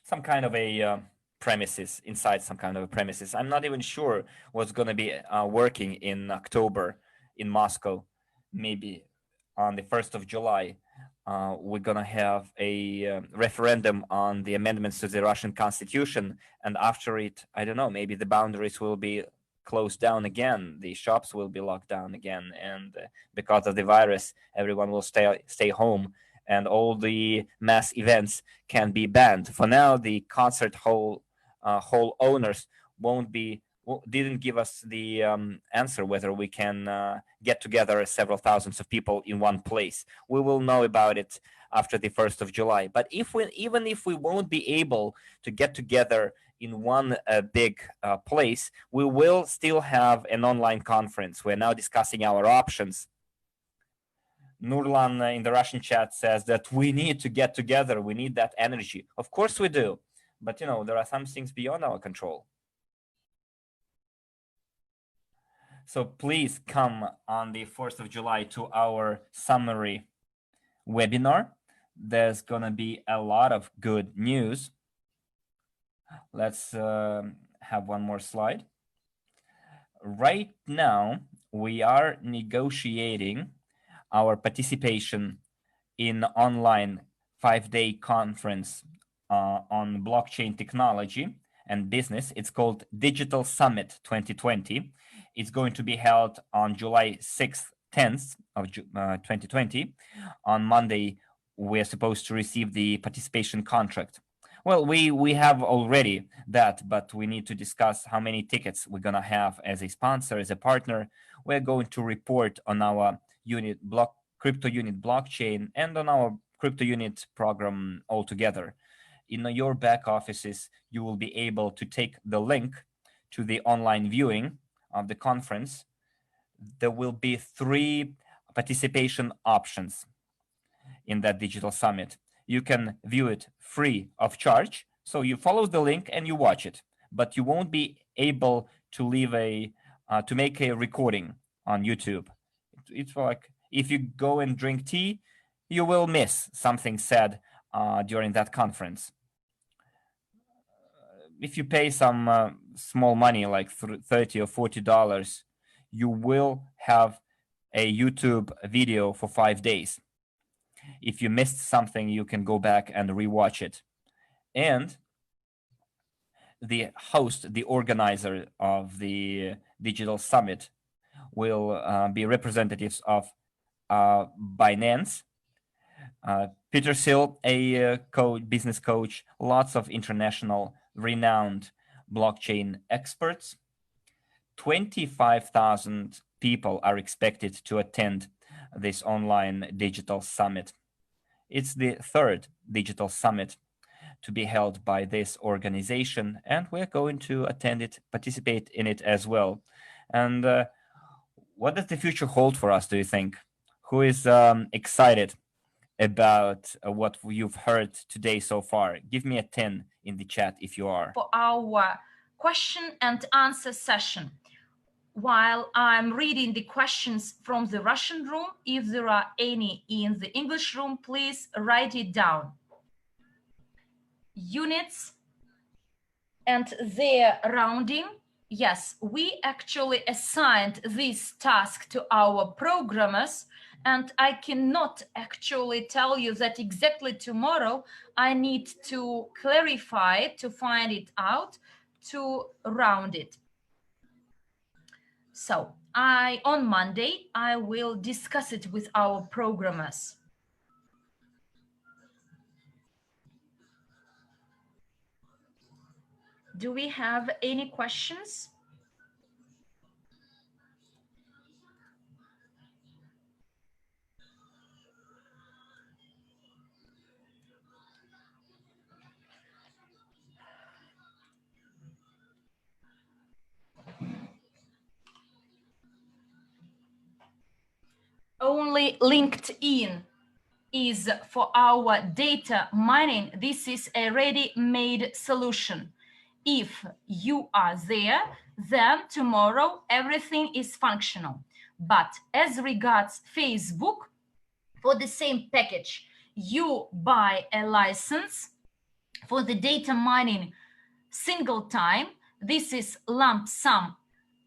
Some kind of a premises, inside some kind of a premises. I'm not even sure what's going to be working in October in Moscow. Maybe on the 1st of July, we're going to have a referendum on the amendments to the Russian constitution. And after it, I don't know, maybe the boundaries will be closed down again. The shops will be locked down again. And because of the virus, everyone will stay home. And all the mass events can be banned. For now, the concert hall owners didn't give us the answer whether we can get together several thousands of people in one place. We will know about it after the 1st of July. But even if we won't be able to get together in one big place, we will still have an online conference. We're now discussing our options. Nurlan in the Russian chat says that we need to get together. We need that energy. Of course we do. But, there are some things beyond our control. So please come on the 4th of July to our summary webinar. There's going to be a lot of good news. Let's have one more slide. Right now, we are negotiating our participation in online 5-day conference on blockchain technology and business. It's called Digital Summit 2020. It's going to be held on July 6th, 10th of 2020. On Monday, we're supposed to receive the participation contract. Well, we have already that, but we need to discuss how many tickets we're going to have as a sponsor, as a partner. We're going to report on our crypto unit blockchain and on our crypto unit program altogether. In your back offices, you will be able to take the link to the online viewing of the conference. There will be 3 participation options in that digital summit. You can view it free of charge. So you follow the link and you watch it, but you won't be able to to make a recording on YouTube. It's like if you go and drink tea, you will miss something said during that conference. If you pay some small money, like $30 or $40, you will have a YouTube video for 5 days. If you missed something, you can go back and rewatch it. And the host, the organizer of the digital summit, will be representatives of Binance, Peter Thiel, a business coach, lots of international renowned blockchain experts. 25,000 people are expected to attend this online digital summit. It's the 3rd digital summit to be held by this organization, and we're going to attend it, participate in it as well. And what does the future hold for us, do you think? Who is excited about what you've heard today so far? Give me a 10 in the chat if you are. For our question and answer session. While I'm reading the questions from the Russian room, if there are any in the English room, please write it down. Units and their rounding. Yes, we actually assigned this task to our programmers, and I cannot actually tell you that exactly tomorrow. I need to clarify it, to find it out, to round it. So on Monday, I will discuss it with our programmers. Do we have any questions? Only LinkedIn is for our data mining. This is a ready-made solution. If you are there, then tomorrow everything is functional. But as regards Facebook, for the same package, you buy a license for the data mining single time. This is lump sum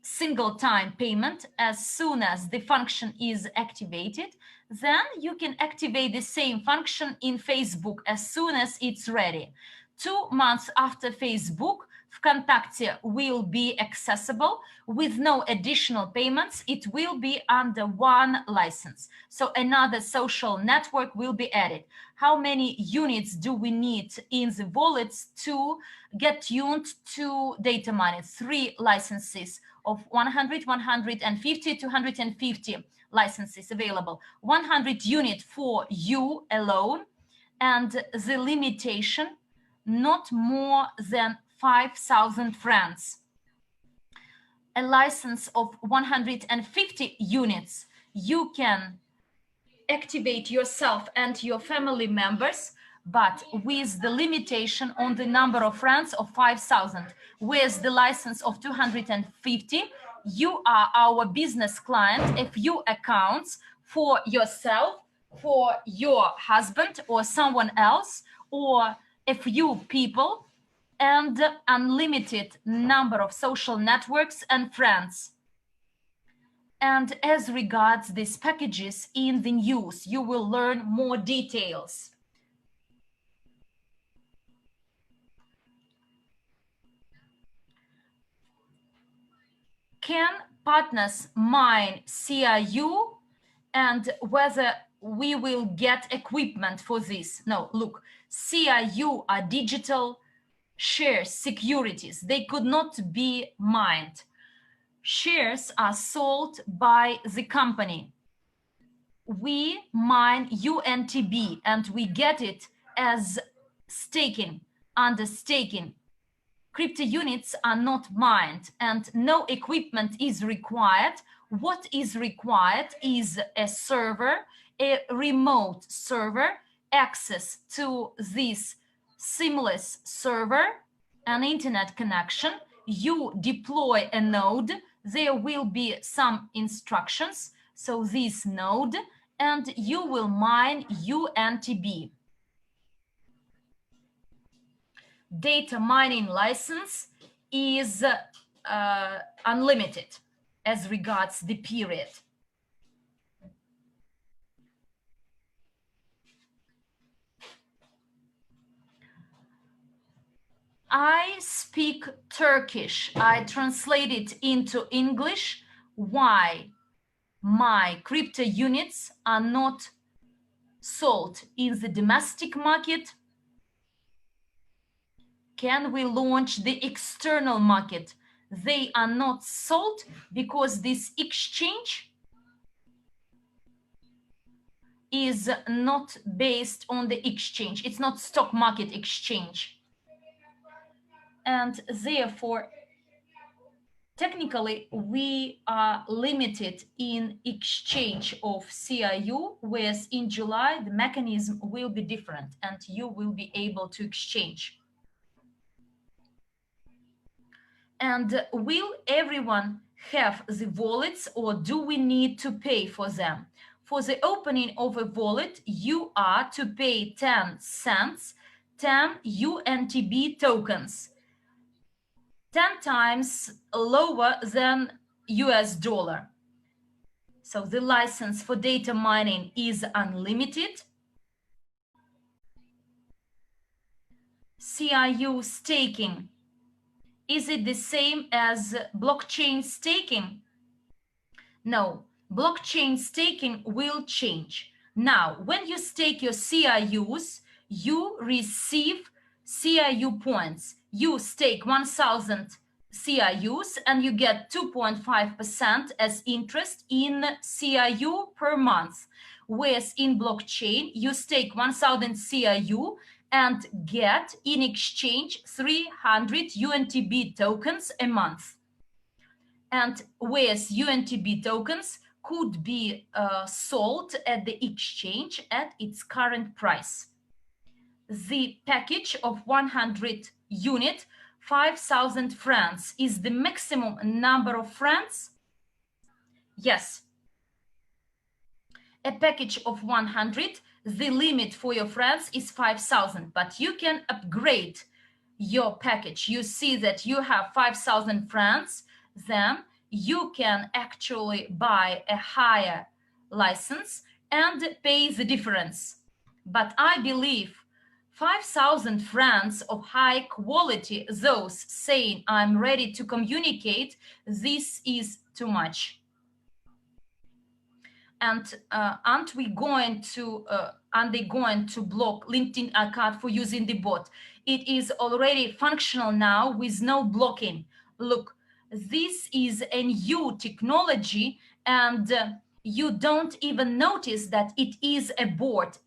single time payment as soon as the function is activated. Then you can activate the same function in Facebook as soon as it's ready. 2 months after Facebook, ВКонтакте will be accessible with no additional payments. It will be under one license. So another social network will be added. How many units do we need in the wallets to get tuned to data mining? 3 licenses of 100, 150, 250 licenses available. 100 unit for you alone, and the limitation not more than 5,000 francs. A license of 150 units, you can activate yourself and your family members, but with the limitation on the number of francs of 5,000. With the license of 250, you are our business client, a few accounts for yourself, for your husband or someone else, or a few people, and unlimited number of social networks and friends. And as regards these packages in the news, you will learn more details. Can partners mine CRU, and whether we will get equipment for this? No, look, CRU are digital shares, securities. They could not be mined. Shares are sold by the company. We mine UNTB and we get it as staking, under staking. Crypto units are not mined and no equipment is required. What is required is a server, a remote server, access to this seamless server, an internet connection. You deploy a node, there will be some instructions. So this node, and you will mine UNTB. Data mining license is unlimited as regards the period. I speak Turkish. I translate it into English. Why my crypto units are not sold in the domestic market? Can we launch the external market? They are not sold because this exchange is not based on the exchange. It's not stock market exchange. And therefore, technically, we are limited in exchange of CRU, whereas in July, the mechanism will be different and you will be able to exchange. And will everyone have the wallets, or do we need to pay for them? For the opening of a wallet, you are to pay 10 cents, 10 UNTB tokens, 10 times lower than US dollar. So the license for data mining is unlimited. CRU staking, is it the same as blockchain staking? No, blockchain staking will change. Now, when you stake your CRUs, you receive CRU points. You stake 1,000 CRUs and you get 2.5% as interest in CRU per month. Whereas in blockchain, you stake 1,000 CRU and get in exchange 300 UNTB tokens a month. And whereas UNTB tokens could be sold at the exchange at its current price. The package of 100 unit, 5,000 francs is the maximum number of francs. Yes. A package of 100, the limit for your francs is 5,000, but you can upgrade your package. You see that you have 5,000 francs, then you can actually buy a higher license and pay the difference. But I believe 5,000 francs of high quality, those saying I'm ready to communicate, this is too much. And aren't they going to block LinkedIn account for using the bot? It is already functional now with no blocking. Look, this is a new technology, and you don't even notice that it is a bot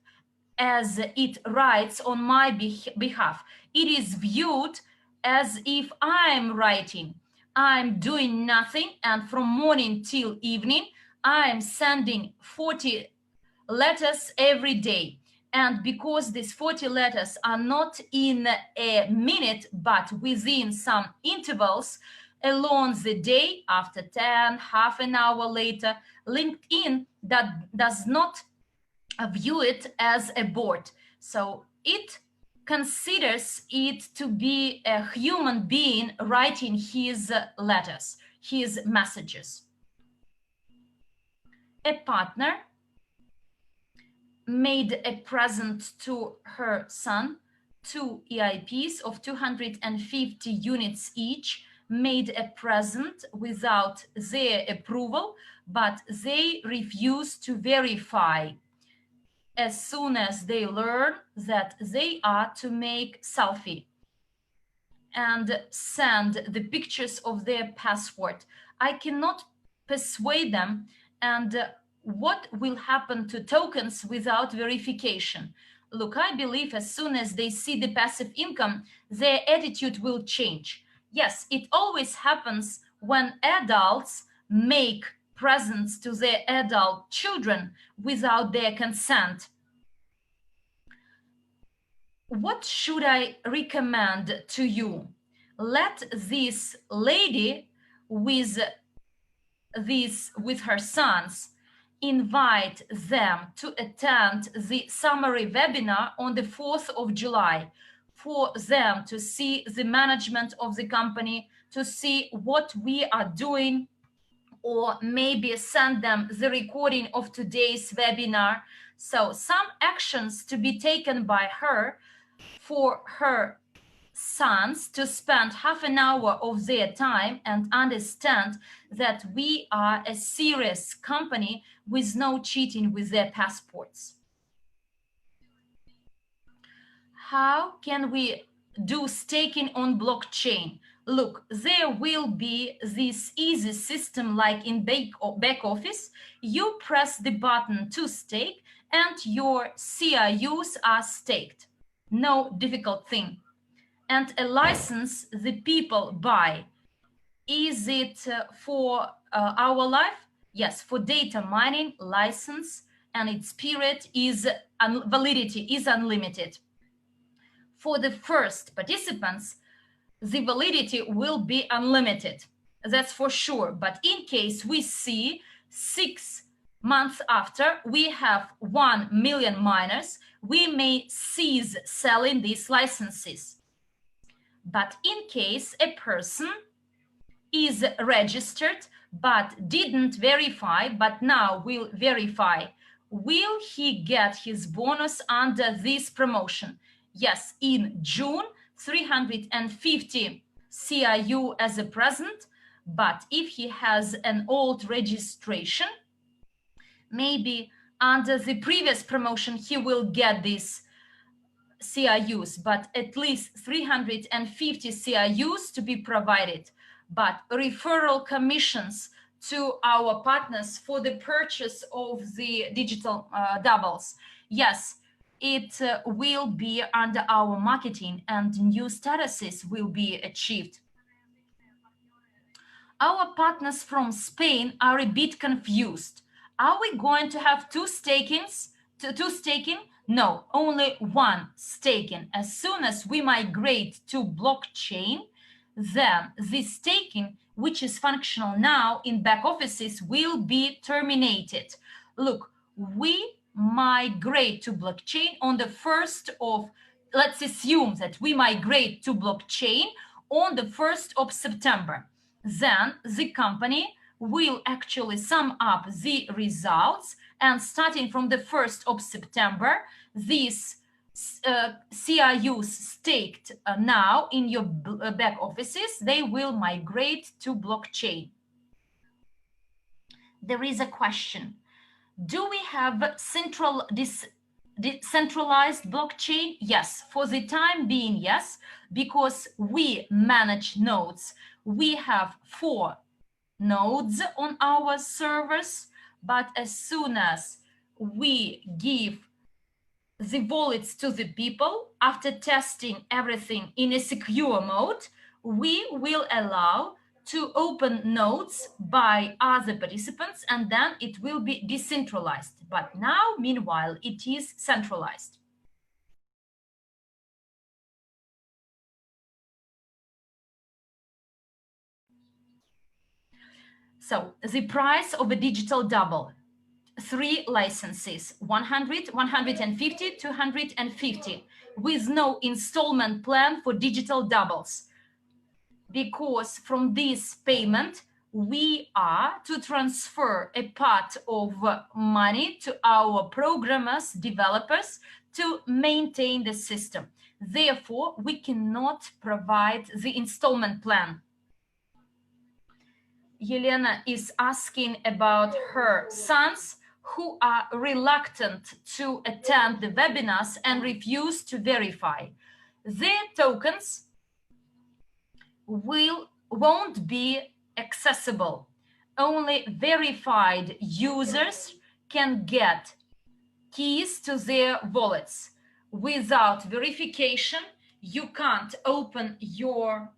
as it writes on my behalf. It is viewed as if I'm writing. I'm doing nothing, and from morning till evening, I'm sending 40 letters every day. And because these 40 letters are not in a minute, but within some intervals along the day, after 10, half an hour later, LinkedIn that does not view it as a bot. So it considers it to be a human being writing his letters, his messages. A partner made a present to her son, two EIPs of 250 units each, made a present without their approval, but they refused to verify as soon as they learn that they are to make selfie and send the pictures of their passport. I cannot persuade them. And what will happen to tokens without verification? Look, I believe as soon as they see the passive income, their attitude will change. Yes, it always happens when adults make presents to their adult children without their consent. What should I recommend to you? Let this lady with her sons invite them to attend the summary webinar on the 4th of July for them to see the management of the company, to see what we are doing, or maybe send them the recording of today's webinar. So some actions to be taken by her for her sons to spend half an hour of their time and understand that we are a serious company with no cheating with their passports. How can we do staking on blockchain? Look, there will be this easy system like in back office. You press the button to stake and your CIUs are staked. No difficult thing. And a license the people buy. Is it for our life? Yes, for data mining license, and its period is validity is unlimited. For the first participants, the validity will be unlimited. That's for sure. But in case we see 6 months after we have 1 million miners, we may cease selling these licenses. But in case a person is registered but didn't verify, but now will verify, will he get his bonus under this promotion? Yes, in June, 350 CIU as a present, but if he has an old registration, maybe under the previous promotion, he will get this CIUs, but at least 350 CIUs to be provided, but referral commissions to our partners for the purchase of the digital doubles. Yes, it will be under our marketing and new statuses will be achieved. Our partners from Spain are a bit confused. Are we going to have two stakings? Two staking? No, only one staking. As soon as we migrate to blockchain, then this staking, which is functional now in back offices, will be terminated. Look, we migrate to blockchain on the 1st of, let's assume that we migrate to blockchain on the 1st of September. then the company will actually sum up the results, and starting from the 1st of September, these CIUs staked now in your back offices, they will migrate to blockchain. There is a question: do we have decentralized blockchain? Yes, for the time being, yes, because we manage nodes. We have 4 nodes on our servers, but as soon as we give the wallets to the people, after testing everything in a secure mode, we will allow to open nodes by other participants, and then it will be decentralized. But now, meanwhile, it is centralized. So the price of a digital double: 3 licenses, 100, 150, 250, with no installment plan for digital doubles. Because from this payment, we are to transfer a part of money to our programmers, developers, to maintain the system. Therefore, we cannot provide the installment plan. Yelena is asking about her sons who are reluctant to attend the webinars and refuse to verify. Their tokens won't be accessible. Only verified users can get keys to their wallets. Without verification, you can't open your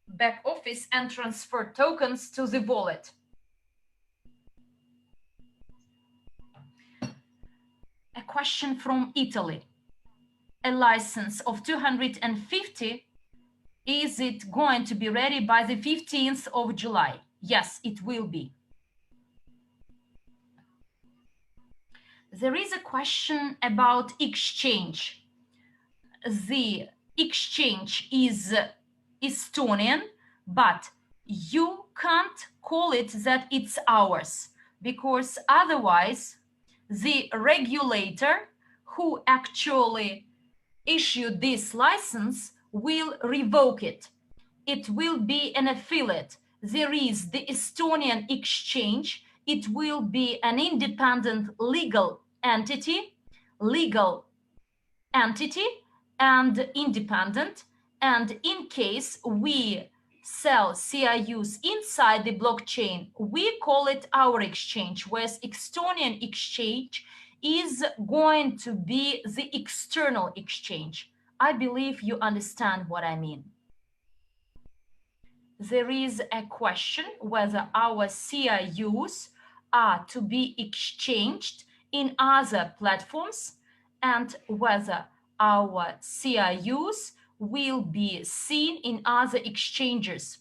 back office and transfer tokens to the wallet. A question from Italy: a license of 250, is it going to be ready by the 15th of July? Yes, it will be. There is a question about exchange. The exchange is Estonian, but you can't call it that it's ours, because otherwise the regulator who actually issued this license will revoke it. It will be an affiliate. There is the Estonian exchange. It will be an independent legal entity and independent. And in case we sell CIUs inside the blockchain, we call it our exchange, whereas Estonian exchange is going to be the external exchange. I believe you understand what I mean. There is a question whether our CIUs are to be exchanged in other platforms and whether our CIUs will be seen in other exchanges.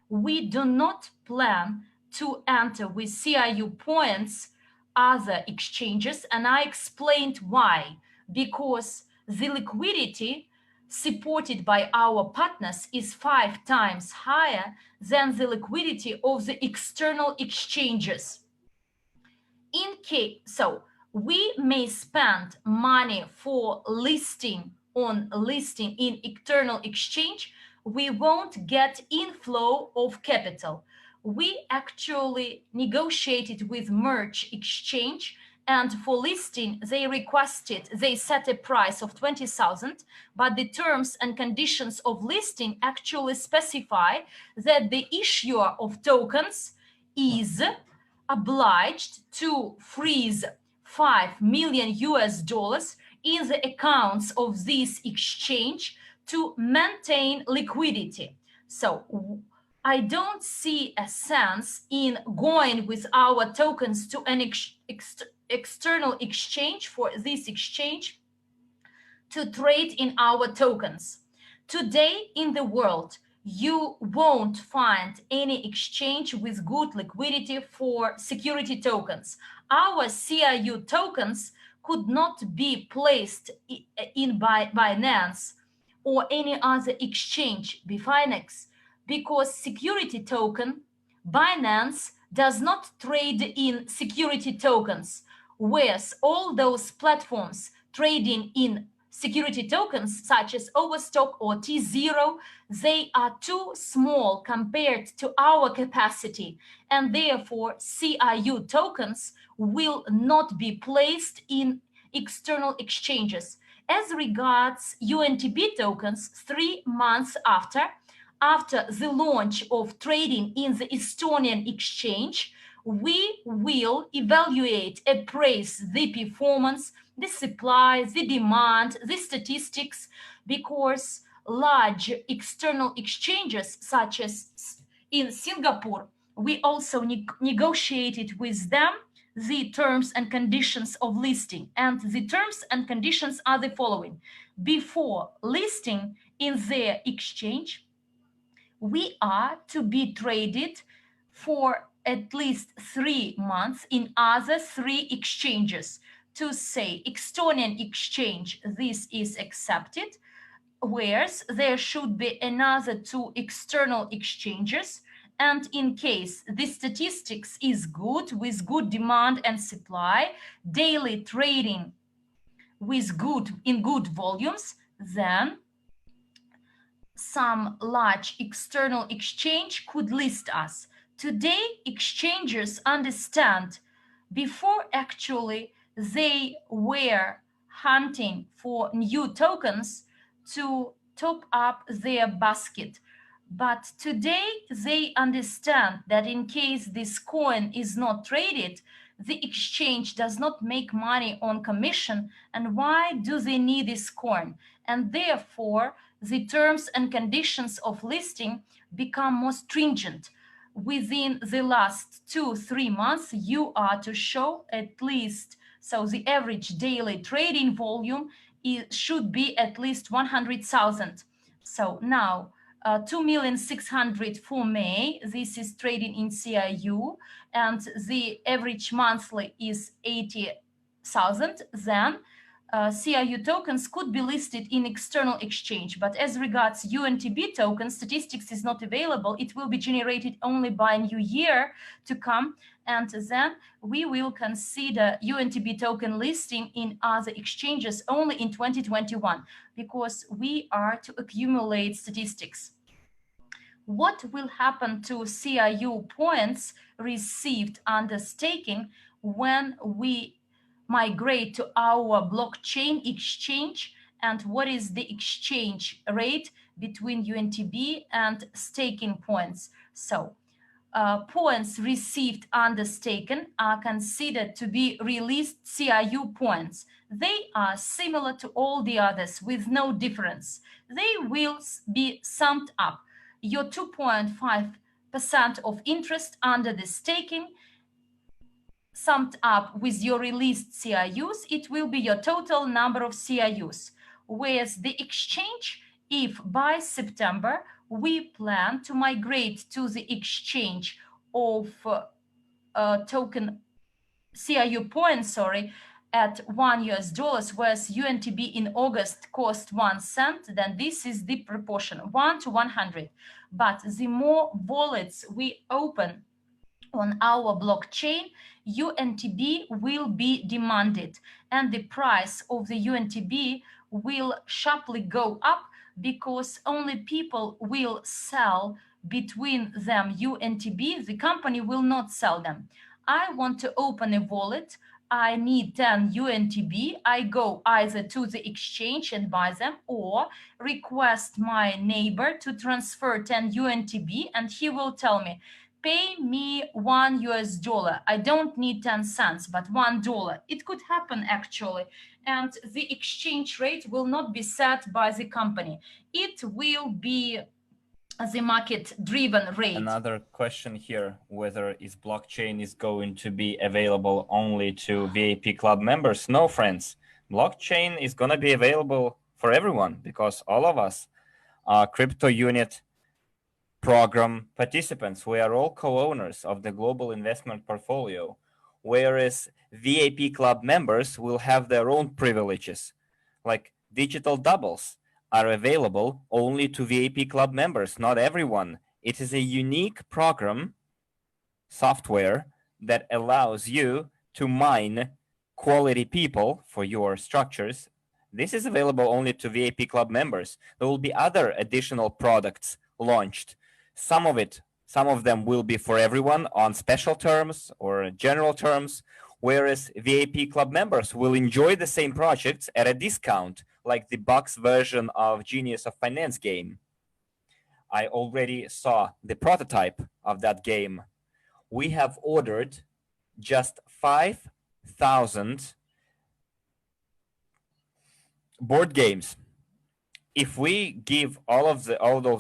We do not plan to enter with CIU points other exchanges, and I explained why. Because the liquidity supported by our partners is 5 times higher than the liquidity of the external exchanges. So we may spend money for listing in external exchange, we won't get inflow of capital. We actually negotiated with Merge Exchange, and for listing they set a price of 20,000, but the terms and conditions of listing actually specify that the issuer of tokens is obliged to freeze 5 million US dollars in the accounts of this exchange to maintain liquidity. So I don't see a sense in going with our tokens to an external exchange for this exchange to trade in our tokens. Today in the world, you won't find any exchange with good liquidity for security tokens. Our CIU tokens could not be placed in Binance or any other exchange, Bifinex, because security token, Binance does not trade in security tokens, whereas all those platforms trading in security tokens such as Overstock or T0, they are too small compared to our capacity, and therefore CIU tokens will not be placed in external exchanges. As regards UNTB tokens, 3 months after the launch of trading in the Estonian exchange, we will evaluate, appraise the performance, the supply, the demand, the statistics, because large external exchanges such as in Singapore, we also negotiated with them the terms and conditions of listing. And the terms and conditions are the following. Before listing in their exchange, we are to be traded for at least 3 months in other three exchanges. To say Estonian exchange, this is accepted, whereas there should be another two external exchanges. And in case the statistics is good, with good demand and supply, daily trading with good volumes, then some large external exchange could list us. Today, exchanges understand before actually they were hunting for new tokens to top up their basket. But today they understand that in case this coin is not traded, the exchange does not make money on commission. And why do they need this coin? And therefore, the terms and conditions of listing become more stringent. Within the last 2-3 months, you are to show at least, so the average daily trading volume should be at least 100,000. So now 2,600,000 for May. This is trading in CIU, and the average monthly is 80,000. Then CIU tokens could be listed in external exchange, but as regards UNTB tokens, statistics is not available. It will be generated only by new year to come, and then we will consider UNTB token listing in other exchanges only in 2021, because we are to accumulate statistics. What will happen to CIU points received under staking when we migrate to our blockchain exchange, and what is the exchange rate between UNTB and staking points? So points received under staking are considered to be released CIU points. They are similar to all the others with no difference. They will be summed up. Your 2.5% of interest under the staking summed up with your released CIUs, it will be your total number of CIUs. Whereas the exchange, if by September we plan to migrate to the exchange of token CIU points, at $1, whereas UNTB in August cost 1 cent, then this is the proportion 1 to 100. But the more wallets we open on our blockchain, UNTB will be demanded, and the price of the UNTB will sharply go up, because only people will sell between them UNTB. The company will not sell them. I want to open a wallet. I need 10 UNTB. I go either to the exchange and buy them, or request my neighbor to transfer 10 UNTB, and he will tell me, pay me $1. I don't need 10 cents, but $1. It could happen actually. And the exchange rate will not be set by the company. It will be the market-driven rate. Another question here, whether is blockchain is going to be available only to VIP club members? No, friends. Blockchain is going to be available for everyone, because all of us are crypto unit program participants. We are all co-owners of the global investment portfolio, whereas VIP club members will have their own privileges, like digital doubles are available only to VIP club members. Not everyone It is a unique program software that allows you to mine quality people for your structures. This is available only to VIP Club members. There will be other additional products launched. Some of them will be for everyone on special terms or general terms, whereas VIP Club members will enjoy the same projects at a discount, like the box version of Genius of Finance game. I already saw the prototype of that game. We have ordered just 5,000 board games. If we give all of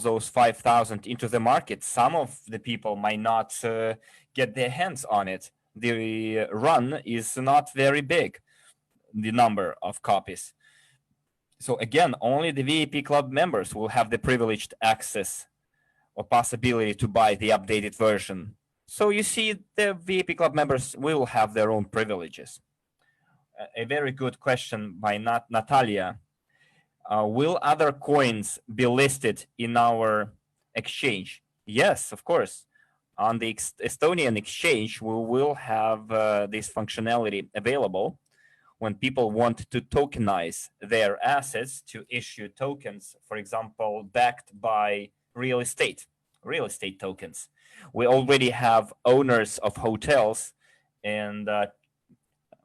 those 5,000 into the market, some of the people might not get their hands on it. The run is not very big, the number of copies. So again, only the VIP Club members will have the privileged access or possibility to buy the updated version. So you see, the VIP Club members will have their own privileges. A very good question by Natalia. Will other coins be listed in our exchange? Yes, of course. On the Estonian exchange, we will have this functionality available when people want to tokenize their assets, to issue tokens, for example, backed by real estate tokens. We already have owners of hotels and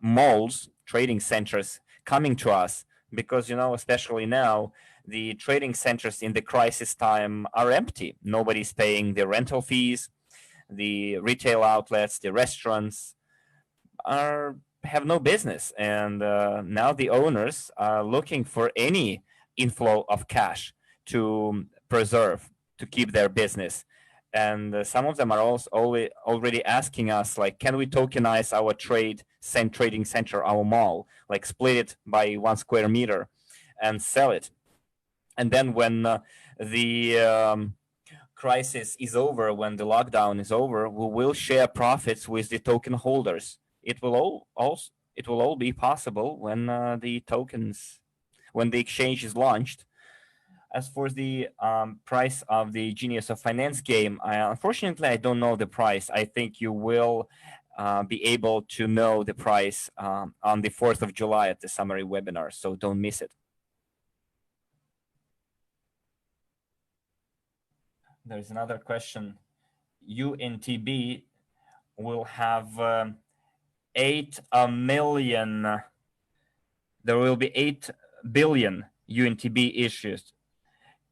malls, trading centers coming to us because, especially now, the trading centers in the crisis time are empty. Nobody's paying the rental fees. The retail outlets, the restaurants have no business. And now the owners are looking for any inflow of cash to preserve, to keep their business. And some of them are also already asking us, like, can we tokenize our trading center, our mall, like split it by 1 square meter and sell it? And then when the crisis is over, when the lockdown is over, we will share profits with the token holders. It will all be possible when when the exchange is launched. As for the price of the Genius of Finance game, unfortunately, I don't know the price. I think you will be able to know the price on the 4th of July at the summary webinar, so don't miss it. There's another question. UNTB will have 8 million. There will be 8 billion UNTB issues.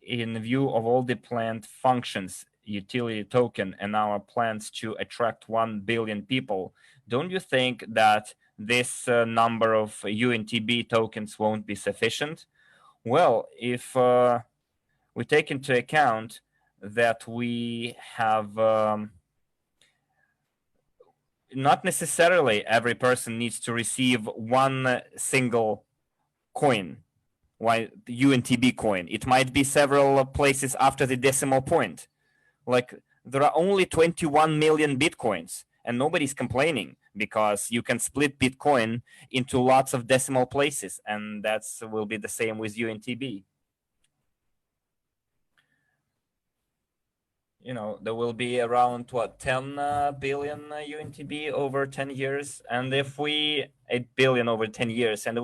In view of all the planned functions, utility token, and our plans to attract 1 billion people, don't you think that this number of UNTB tokens won't be sufficient? Well, if we take into account that we have not necessarily every person needs to receive one single coin, why the UNTB coin. It might be several places after the decimal point. Like, there are only 21 million Bitcoins, and nobody's complaining because you can split Bitcoin into lots of decimal places, and that will be the same with UNTB. There will be around 10 billion UNTB over 10 years, and 8 billion over 10 years, and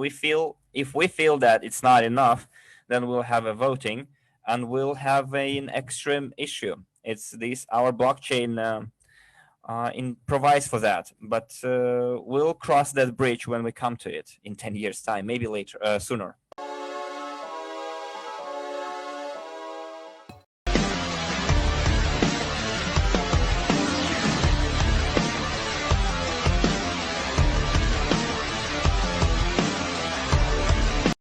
if we feel that it's not enough, then we'll have a voting and we'll have an extreme issue. Our blockchain provides for that, but we'll cross that bridge when we come to it in 10 years time, maybe later, sooner.